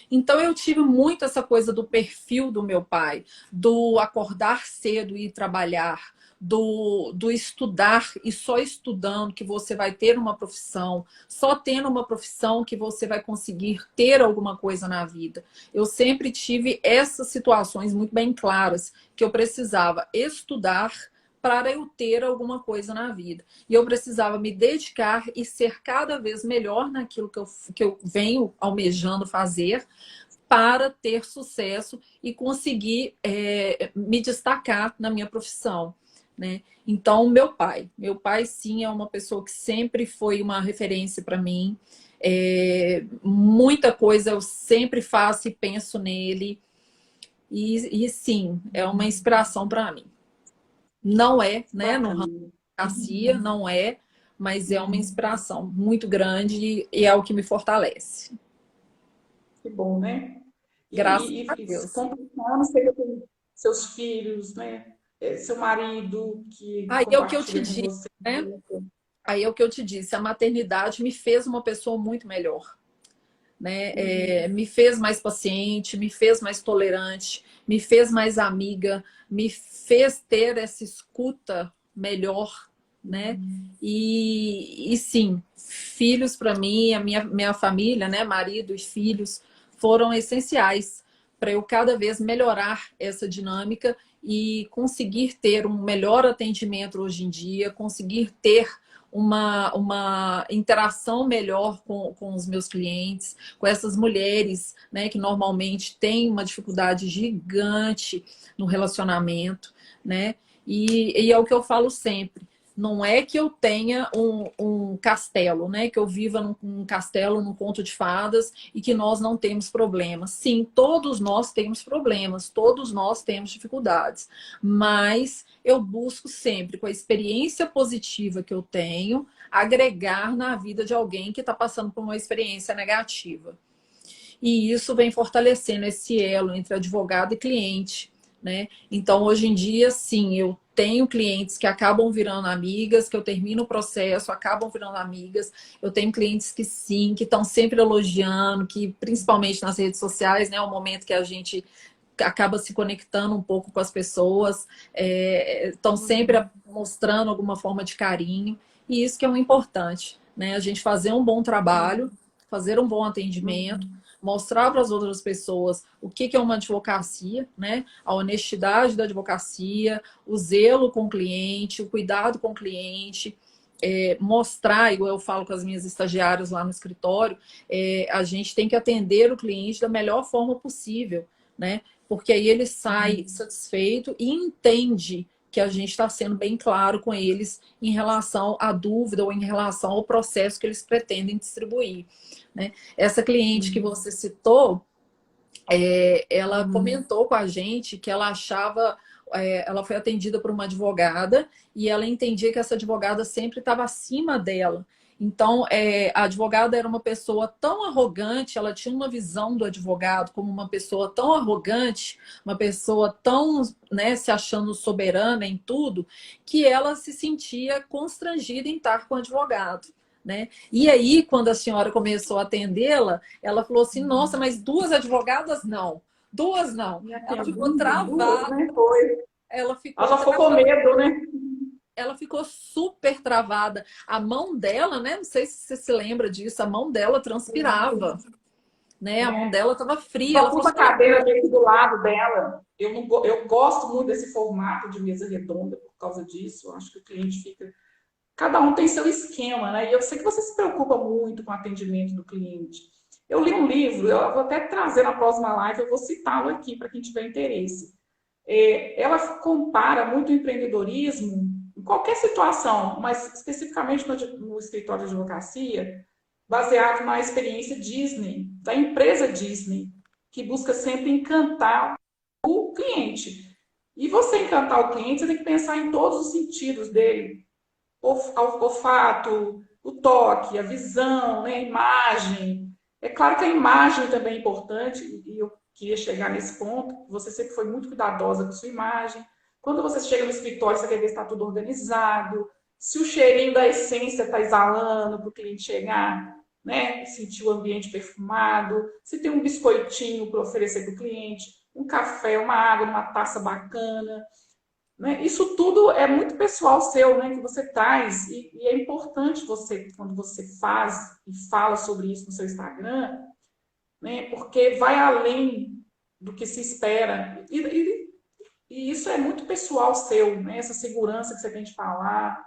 Então eu tive muito essa coisa do perfil do meu pai, do acordar cedo e ir trabalhar, do estudar e só estudando que você vai ter uma profissão, só tendo uma profissão que você vai conseguir ter alguma coisa na vida. Eu sempre tive essas situações muito bem claras, que eu precisava estudar para eu ter alguma coisa na vida. E eu precisava me dedicar e ser cada vez melhor naquilo que eu venho almejando fazer para ter sucesso e conseguir me destacar na minha profissão. Né? Então, meu pai sim é uma pessoa que sempre foi uma referência para mim. Muita coisa eu sempre faço e penso nele. E sim, é uma inspiração para mim. Não é, né, no ramo Bacana. da advocacia, não é, mas é uma inspiração muito grande e é o que me fortalece. Que bom, né? Graças a E Deus. completando, você tem seus filhos, né? Seu marido que Aí é o que eu te compartilha com disse, você. né? Aí é o que eu te disse, a maternidade me fez uma pessoa muito melhor, né? Me fez mais paciente, me fez mais tolerante, me fez mais amiga, me fez ter essa escuta melhor, né? E sim, filhos para mim, a minha família, né? Marido e filhos foram essenciais para eu cada vez melhorar essa dinâmica e conseguir ter um melhor atendimento hoje em dia, conseguir ter uma interação melhor com os meus clientes, com essas mulheres, né, que normalmente têm uma dificuldade gigante no relacionamento, né? E é o que eu falo sempre. Não é que eu tenha um castelo, né? Que eu viva num castelo, num conto de fadas e que nós não temos problemas. Sim, todos nós temos problemas, todos nós temos dificuldades. Mas eu busco sempre, com a experiência positiva que eu tenho, agregar na vida de alguém que está passando por uma experiência negativa. E isso vem fortalecendo esse elo entre advogado e cliente, né? Então, hoje em dia, sim, eu tenho clientes que acabam virando amigas, que eu termino o processo, acabam virando amigas. Eu tenho clientes que sim, que estão sempre elogiando, que principalmente nas redes sociais, né? É o momento que a gente acaba se conectando um pouco com as pessoas, estão sempre mostrando alguma forma de carinho. E isso que é o importante, né? A gente fazer um bom trabalho, fazer um bom atendimento, mostrar para as outras pessoas o que é uma advocacia, né? A honestidade da advocacia, o zelo com o cliente, o cuidado com o cliente, mostrar, igual eu falo com as minhas estagiárias lá no escritório, a gente tem que atender o cliente da melhor forma possível, né? Porque aí ele sai satisfeito e entende que a gente está sendo bem claro com eles em relação à dúvida ou em relação ao processo que eles pretendem distribuir, né? Essa cliente que você citou, ela comentou com a gente que ela achava, ela foi atendida por uma advogada e ela entendia que essa advogada sempre estava acima dela. Então, a advogada era uma pessoa tão arrogante, ela tinha uma visão do advogado como uma pessoa tão arrogante, uma pessoa tão, né, se achando soberana em tudo, que ela se sentia constrangida em estar com o advogado, né? E aí, quando a senhora começou a atendê-la, ela falou assim: nossa, mas duas advogadas não. Duas não. Me Ela ficou atendendo duas, travada. né? Foi. Ela Ela ficou já ficou com travada. medo, né? Ela ficou super travada. A mão dela, né? Não sei se você se lembra disso. A mão dela transpirava, né? A mão É. dela estava fria. Só Ela falou pus a assim: cadeira aqui do lado dela. Eu, não, eu gosto muito desse formato de mesa redonda por causa disso. Eu acho que o cliente fica. Cada um tem seu esquema, né? E eu sei que você se preocupa muito com o atendimento do cliente. Eu li um livro, eu vou até trazer na próxima live, eu vou citá-lo aqui para quem tiver interesse. Ela compara muito o empreendedorismo em qualquer situação, mas especificamente no escritório de advocacia, baseado na experiência Disney, da empresa Disney, que busca sempre encantar o cliente. E você encantar o cliente, você tem que pensar em todos os sentidos dele: o olfato, o toque, a visão, né, a imagem. É claro que a imagem também é importante, e eu queria chegar nesse ponto. Você sempre foi muito cuidadosa com sua imagem. Quando você chega no escritório, você quer ver se está tudo organizado, se o cheirinho da essência está exalando para o cliente chegar, né? Sentir o ambiente perfumado, se tem um biscoitinho para oferecer para o cliente, um café, uma água, uma taça bacana, né? Isso tudo é muito pessoal seu, né? Que você traz, e é importante você, quando você faz e fala sobre isso no seu Instagram, né? Porque vai além do que se espera. E isso é muito pessoal seu, né? Essa segurança que você tem de falar,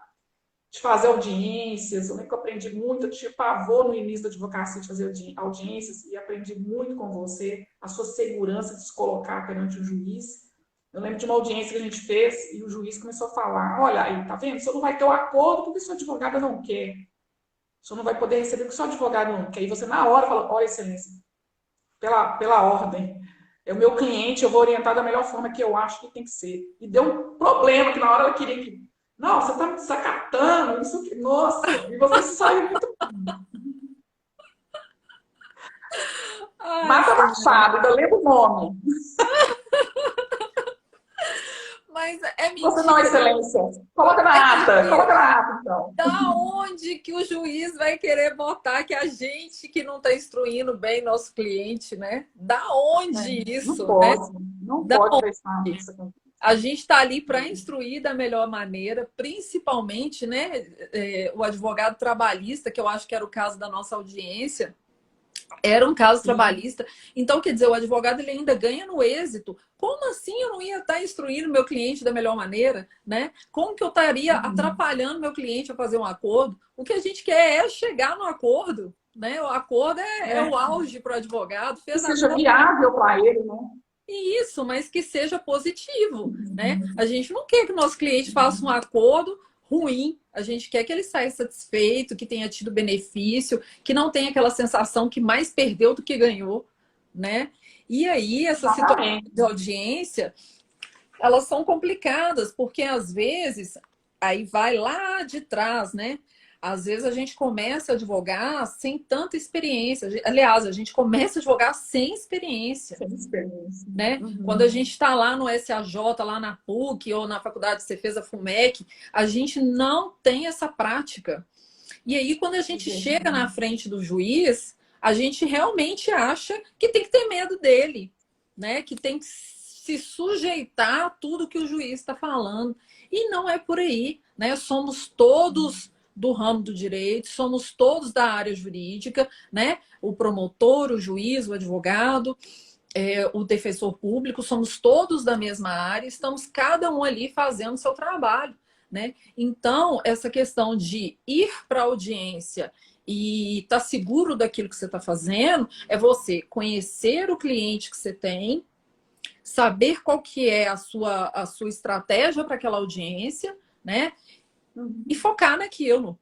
de fazer audiências. Eu lembro que eu aprendi muito, eu tive pavor no início da advocacia de fazer audiências e aprendi muito com você, a sua segurança de se colocar perante o juiz. Eu lembro de uma audiência que a gente fez e o juiz começou a falar: olha aí, tá vendo? O senhor não vai ter o acordo porque sua advogada não quer. O senhor não vai poder receber porque seu advogado não quer. E você, na hora, fala: olha, excelência, pela ordem, é o meu cliente, eu vou orientar da melhor forma que eu acho que tem que ser. E deu um problema que na hora ela queria que. Não, você está me desacatando, isso que. Nossa, e você saiu muito. Ai, Mata Senhor. Machado, ainda lembro o nome. Mas é Você não, mentira. excelência. Coloca na É ata, coloca mentira. na ata, então. Da onde que o juiz vai querer botar que a gente que não está instruindo bem nosso cliente, né? Da É, onde não isso, né? pode, não Da pode deixar onde? isso acontecer. A gente está ali para instruir da melhor maneira, principalmente, né? O advogado trabalhista, que eu acho que era o caso da nossa audiência, era um caso Sim, trabalhista. Então, quer dizer, o advogado ele ainda ganha no êxito. Como assim eu não ia estar instruindo meu cliente da melhor maneira, né? Como que eu estaria atrapalhando meu cliente a fazer um acordo? O que a gente quer é chegar no acordo, né? O acordo é o auge para o advogado, que fez seja acordo. viável para ele, né? Isso, mas que seja positivo, né? A gente não quer que o nosso cliente faça um acordo ruim, a gente quer que ele saia satisfeito, que tenha tido benefício, que não tenha aquela sensação que mais perdeu do que ganhou, né? E aí, essas situações Exatamente. de audiência, elas são complicadas, porque às vezes, aí vai lá de trás, né? Às vezes a gente começa a advogar sem tanta experiência. Aliás, a gente começa a advogar sem experiência, Sem experiência. né? Quando a Uhum. gente está lá no SAJ, lá na PUC ou na faculdade de defesa FUMEC, a gente não tem essa prática. E aí, quando a gente chega na frente do juiz, a gente realmente acha que tem que ter medo dele, né? Que tem que se sujeitar a tudo que o juiz está falando. E não é por aí, né? Somos todos do ramo do direito, somos todos da área jurídica, né? O promotor, o juiz, o advogado, o defensor público, somos todos da mesma área, estamos cada um ali fazendo o seu trabalho, né? Então, essa questão de ir para a audiência e estar seguro daquilo que você está fazendo é você conhecer o cliente que você tem, saber qual que é a sua estratégia para aquela audiência, né? E Uhum. focar naquilo.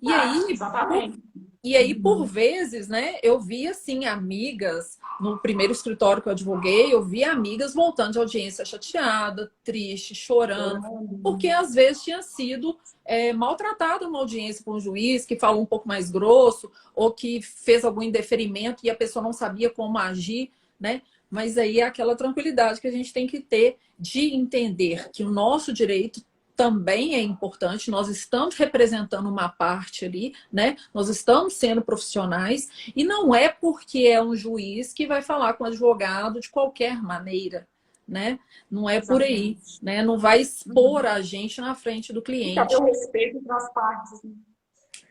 E Ah, aí, exatamente. E aí, por Uhum. vezes, né, eu vi assim amigas no primeiro escritório que eu advoguei, eu vi amigas voltando de audiência chateada, triste, chorando, porque Chorando. às vezes tinha sido maltratada uma audiência por um juiz que falou um pouco mais grosso ou que fez algum indeferimento e a pessoa não sabia como agir, né? Mas aí é aquela tranquilidade que a gente tem que ter de entender que o nosso direito também é importante, nós estamos representando uma parte ali, né? Nós estamos sendo profissionais e não é porque é um juiz que vai falar com o advogado de qualquer maneira, né? Não é por aí, Exatamente. né? Não vai expor Uhum. a gente na frente do Tem que haver cliente. o respeito entre as partes, né?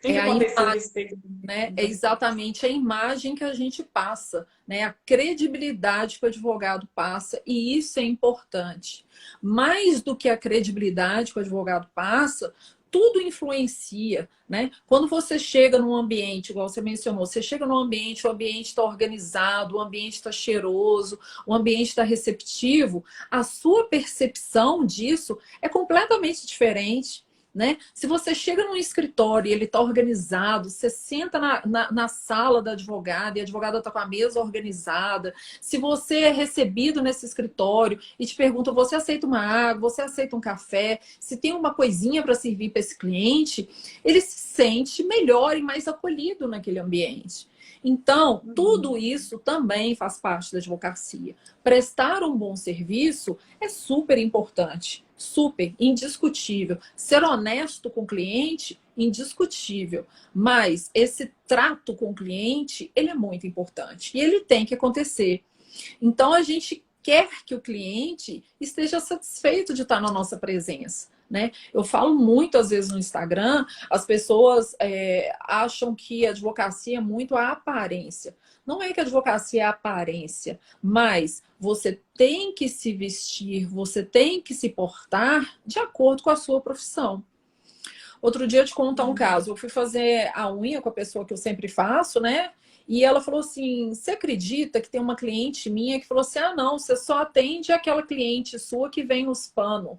Tem É que a acontecer o imagem, respeito né? É entre as partes. exatamente a imagem que a gente passa, né? A credibilidade que o advogado passa, e isso é importante. Mais do que a credibilidade que o advogado passa, tudo influencia, né? Quando você chega num ambiente, igual você mencionou, você chega num ambiente, o ambiente está organizado, o ambiente está cheiroso, o ambiente está receptivo, a sua percepção disso é completamente diferente, né? Se você chega num escritório e ele está organizado, você senta na sala da advogada e a advogada está com a mesa organizada. Se você é recebido nesse escritório e te pergunta, você aceita uma água, você aceita um café, se tem uma coisinha para servir para esse cliente, ele se sente melhor e mais acolhido naquele ambiente. Então, tudo Uhum. isso também faz parte da advocacia. Prestar um bom serviço é super importante, super indiscutível. Ser honesto com o cliente, indiscutível. Mas esse trato com o cliente, ele é muito importante e ele tem que acontecer. Então a gente quer que o cliente esteja satisfeito de estar na nossa presença. Né? Eu falo muito às vezes no Instagram, as pessoas acham que a advocacia é muito a aparência. Não é que a advocacia é a aparência, mas você tem que se vestir, você tem que se portar de acordo com a sua profissão. Outro dia eu te contar um caso. Eu fui fazer a unha com a pessoa que eu sempre faço, né? E ela falou assim: você acredita que tem uma cliente minha que falou assim: ah, não, você só atende aquela cliente sua que vem nos panos.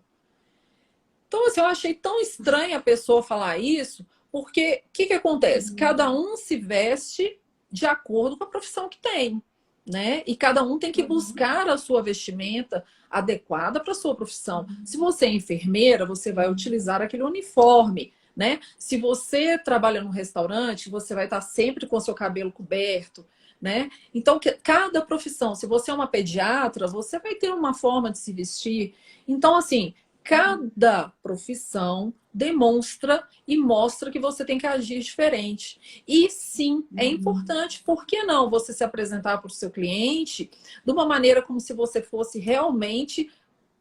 Então, assim, eu achei tão estranho a pessoa falar isso, porque o que acontece? Cada um se veste de acordo com a profissão que tem. né? E cada um tem que buscar a sua vestimenta adequada para a sua profissão. Se você é enfermeira, você vai utilizar aquele uniforme, né? Se você trabalha num restaurante, você vai estar sempre com o seu cabelo coberto, né? Então, cada profissão, se você é uma pediatra, você vai ter uma forma de se vestir. Então, assim, cada profissão demonstra e mostra que você tem que agir diferente. E sim, é importante, por que não você se apresentar para o seu cliente de uma maneira como se você fosse realmente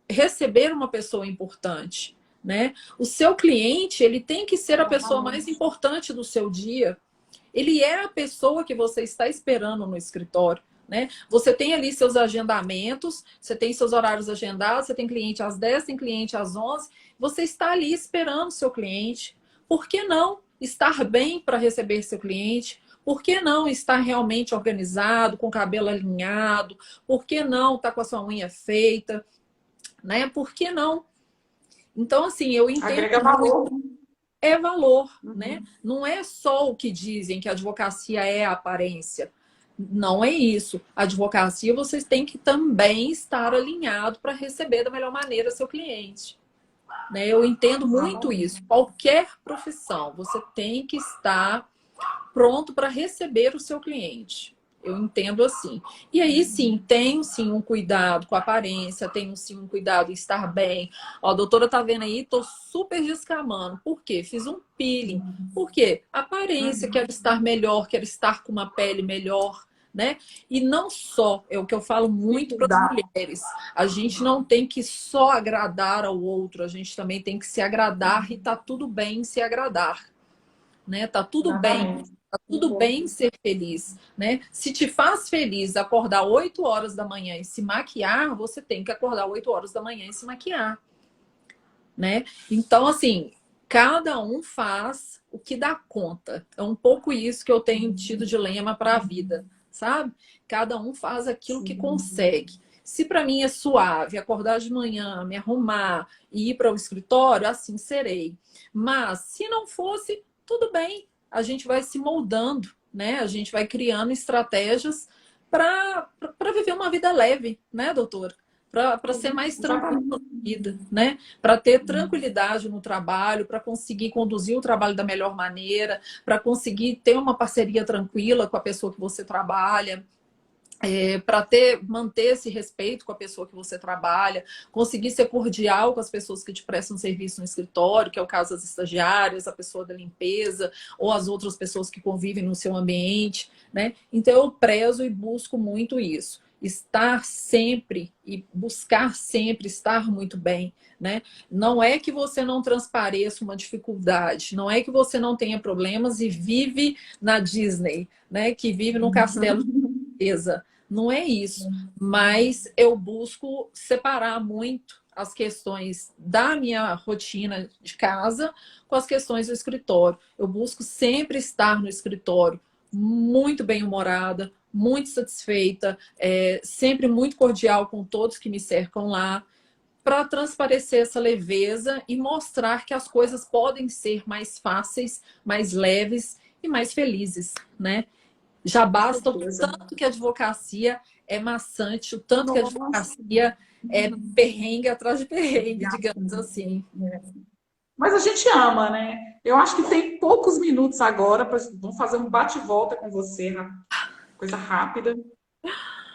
receber uma pessoa importante, né? O seu cliente, ele tem que ser a pessoa mais importante do seu dia. Ele é a pessoa que você está esperando no escritório, né? Você tem ali seus agendamentos, você tem seus horários agendados, você tem cliente às 10, tem cliente às 11, você está ali esperando seu cliente. Por que não estar bem para receber seu cliente? Por que não estar realmente organizado, com o cabelo alinhado? Por que não estar com a sua unha feita? Né? Por que não? Então, assim, eu entendo Agrega valor. é valor, né? Não é só o que dizem que a advocacia é a aparência. Não é isso. A advocacia, vocês têm que também estar alinhado para receber da melhor maneira seu cliente. Né? Eu entendo muito isso. Qualquer profissão, você tem que estar pronto para receber o seu cliente. Eu entendo assim. E aí, sim, tenho sim um cuidado com a aparência, tenho sim um cuidado em estar bem. Ó, a doutora tá vendo aí, tô super descamando. Por quê? Fiz um peeling. Por quê? Aparência, quero estar melhor, quero estar com uma pele melhor, né? E não só, é o que eu falo muito para as mulheres. A gente não tem que só agradar ao outro, a gente também tem que se agradar e tá tudo bem se agradar, né? Tá tudo bem. Tá tudo bem ser feliz, né? Se te faz feliz acordar 8 horas da manhã e se maquiar, você tem que acordar 8 horas da manhã e se maquiar, né? Então, assim, cada um faz o que dá conta. É um pouco isso que eu tenho tido de lema para a vida, sabe? Cada um faz aquilo que consegue. Se para mim é suave acordar de manhã, me arrumar e ir para o escritório, assim serei. Mas se não fosse, tudo bem. A gente vai se moldando, né? A gente vai criando estratégias para viver uma vida leve, né, doutora? Para ser mais tranquilo na vida, né? Para ter tranquilidade no trabalho, para conseguir conduzir o trabalho da melhor maneira, para conseguir ter uma parceria tranquila com a pessoa que você trabalha, para manter esse respeito com a pessoa que você trabalha, conseguir ser cordial com as pessoas que te prestam serviço no escritório, que é o caso das estagiárias, a pessoa da limpeza, ou as outras pessoas que convivem no seu ambiente, né? Então eu prezo e busco muito isso. Estar sempre e buscar sempre estar muito bem, né? Não é que você não transpareça uma dificuldade, não é que você não tenha problemas e vive na Disney, né? Que vive num castelo de beleza. Não é isso, mas eu busco separar muito as questões da minha rotina de casa com as questões do escritório. Eu busco sempre estar no escritório muito bem-humorada, muito satisfeita, sempre muito cordial com todos que me cercam lá, para transparecer essa leveza e mostrar que as coisas podem ser mais fáceis, mais leves e mais felizes, né? Já basta o tanto que a advocacia é maçante, o tanto que a advocacia é perrengue atrás de perrengue, digamos assim. Mas a gente ama, né? Eu acho que tem poucos minutos agora, vamos fazer um bate-volta com você, coisa rápida.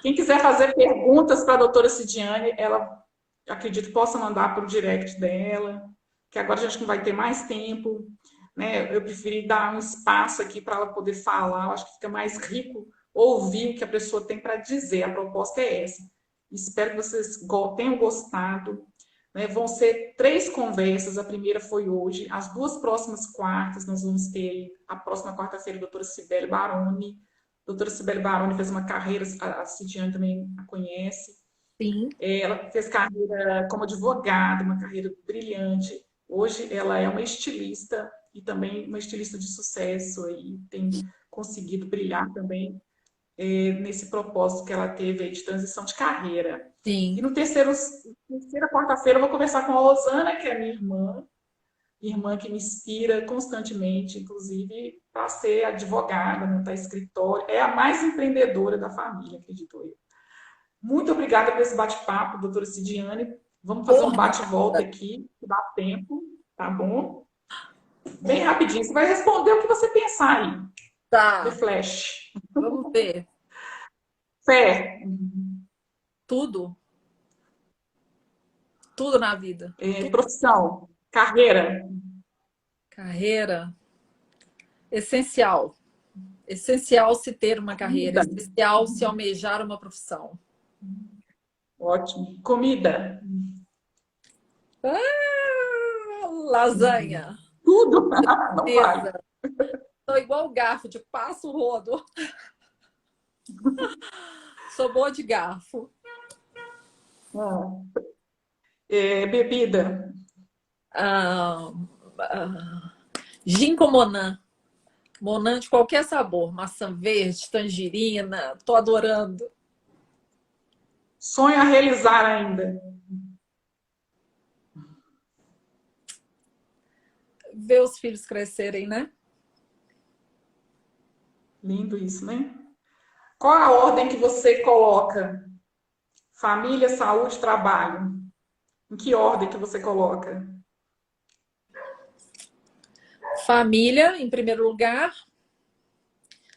Quem quiser fazer perguntas para a doutora Cidiane, ela acredito que possa mandar para o direct dela, que agora a gente não vai ter mais tempo, né? Eu preferi dar um espaço aqui para ela poder falar, eu acho que fica mais rico ouvir o que a pessoa tem para dizer. A proposta é essa. Espero que vocês tenham gostado. Né? Vão ser 3 conversas, a primeira foi hoje, as 2 próximas quartas nós vamos ter, a próxima quarta-feira, a doutora Cibele Baroni. A doutora Cibele Baroni fez uma carreira, a Cidiane também a conhece. Sim. Ela fez carreira como advogada, uma carreira brilhante. Hoje ela é uma estilista e também uma estilista de sucesso e tem conseguido brilhar também nesse propósito que ela teve aí de transição de carreira. Sim. E no terceira quarta-feira eu vou conversar com a Osana, que é minha irmã, irmã que me inspira constantemente, inclusive para ser advogada, montar escritório. É a mais empreendedora da família, acredito eu. Muito obrigada por esse bate-papo, doutora Cidiane. Vamos fazer um bate-volta aqui, que dá tempo, tá bom? Bem rapidinho. Você vai responder o que você pensar aí. Tá. The Flash. Vamos ver. Fé. Tudo. Tudo na vida. Profissão. Carreira. Carreira. Essencial. Essencial se ter uma carreira. Essencial se almejar uma profissão. Ótimo. Comida. Lasanha. Tudo. Não vai. Sou igual o garfo, de passo o rodo. Sou boa de garfo. Bebida. Gin com Monan. Monan de qualquer sabor. Maçã verde, tangerina. Tô adorando. Sonho a realizar ainda. Ver os filhos crescerem, né? Lindo isso, né? Qual a ordem que você coloca? Família, saúde, trabalho. Em que ordem que você coloca? Família, em primeiro lugar.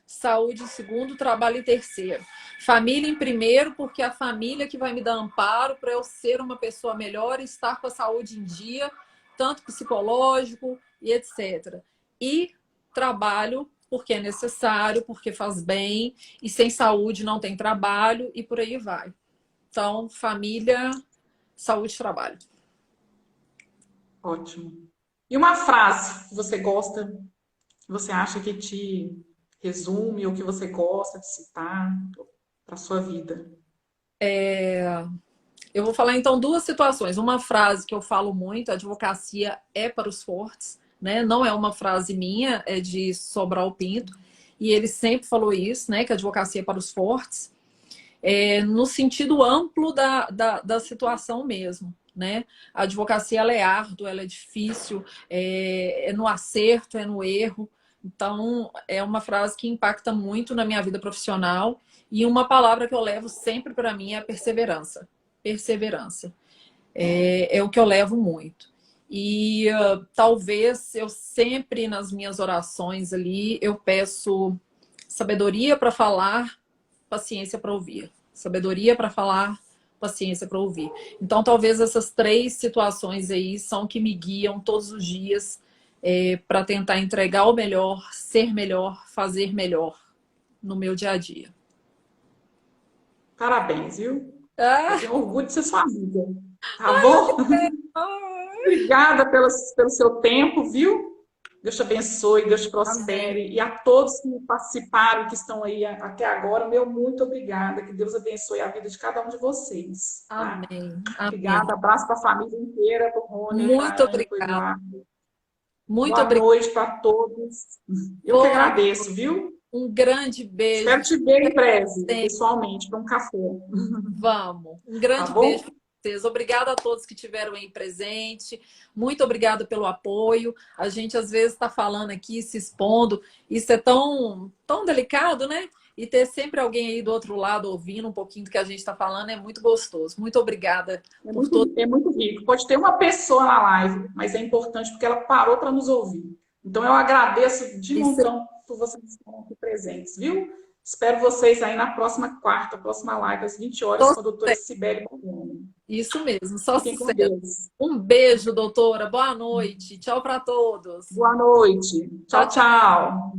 Saúde em segundo, trabalho em terceiro. Família em primeiro, porque é a família que vai me dar amparo para eu ser uma pessoa melhor e estar com a saúde em dia, tanto psicológico e etc. E trabalho, porque é necessário, porque faz bem, e sem saúde não tem trabalho, e por aí vai. Então, família, saúde e trabalho. Ótimo. E uma frase que você gosta, que você acha que te resume, ou que você gosta de citar para a sua vida? Eu vou falar, então, duas situações. Uma frase que eu falo muito, a advocacia é para os fortes, né? Não é uma frase minha, é de Sobral Pinto. E ele sempre falou isso, né? Que a advocacia é para os fortes. No sentido amplo da situação mesmo, né? A advocacia, ela é árdua, ela é difícil, é no acerto, é no erro. Então, é uma frase que impacta muito na minha vida profissional. E uma palavra que eu levo sempre para mim é a perseverança. Perseverança. É o que eu levo muito. E talvez eu sempre, nas minhas orações ali, eu peço sabedoria para falar, paciência para ouvir. Sabedoria para falar, paciência para ouvir. Então, talvez essas três situações aí são que me guiam todos os dias para tentar entregar o melhor, ser melhor, fazer melhor no meu dia a dia. Parabéns, viu? Eu tenho orgulho de ser sua amiga. Tá bom? Obrigada pelo seu tempo, viu? Deus te abençoe, Deus te prospere. Amém. E a todos que participaram, que estão aí até agora, meu muito obrigada. Que Deus abençoe a vida de cada um de vocês. Tá? Amém. Obrigada. Abraço para a família inteira, para o Rony, muito para o Eduardo. Muito Boa noite para todos. Eu que agradeço, viu? Um grande beijo. Espero te ver em breve, pessoalmente, para um café. Vamos. Um grande beijo para vocês. Obrigada a todos que estiveram aí presente. Muito obrigada pelo apoio. A gente, às vezes, está falando aqui, se expondo. Isso é tão delicado, né? E ter sempre alguém aí do outro lado ouvindo um pouquinho do que a gente está falando é muito gostoso. Muito obrigada por tudo. É muito rico. Pode ter uma pessoa na live, mas é importante porque ela parou para nos ouvir. Então, eu agradeço de montão por vocês estarem aqui presentes, viu? Espero vocês aí na próxima quarta, próxima live, às 20 horas, com a doutora Cibele Morgoni. Isso mesmo, só sucesso. Um beijo, doutora. Boa noite. Tchau para todos. Boa noite. Tchau, tchau.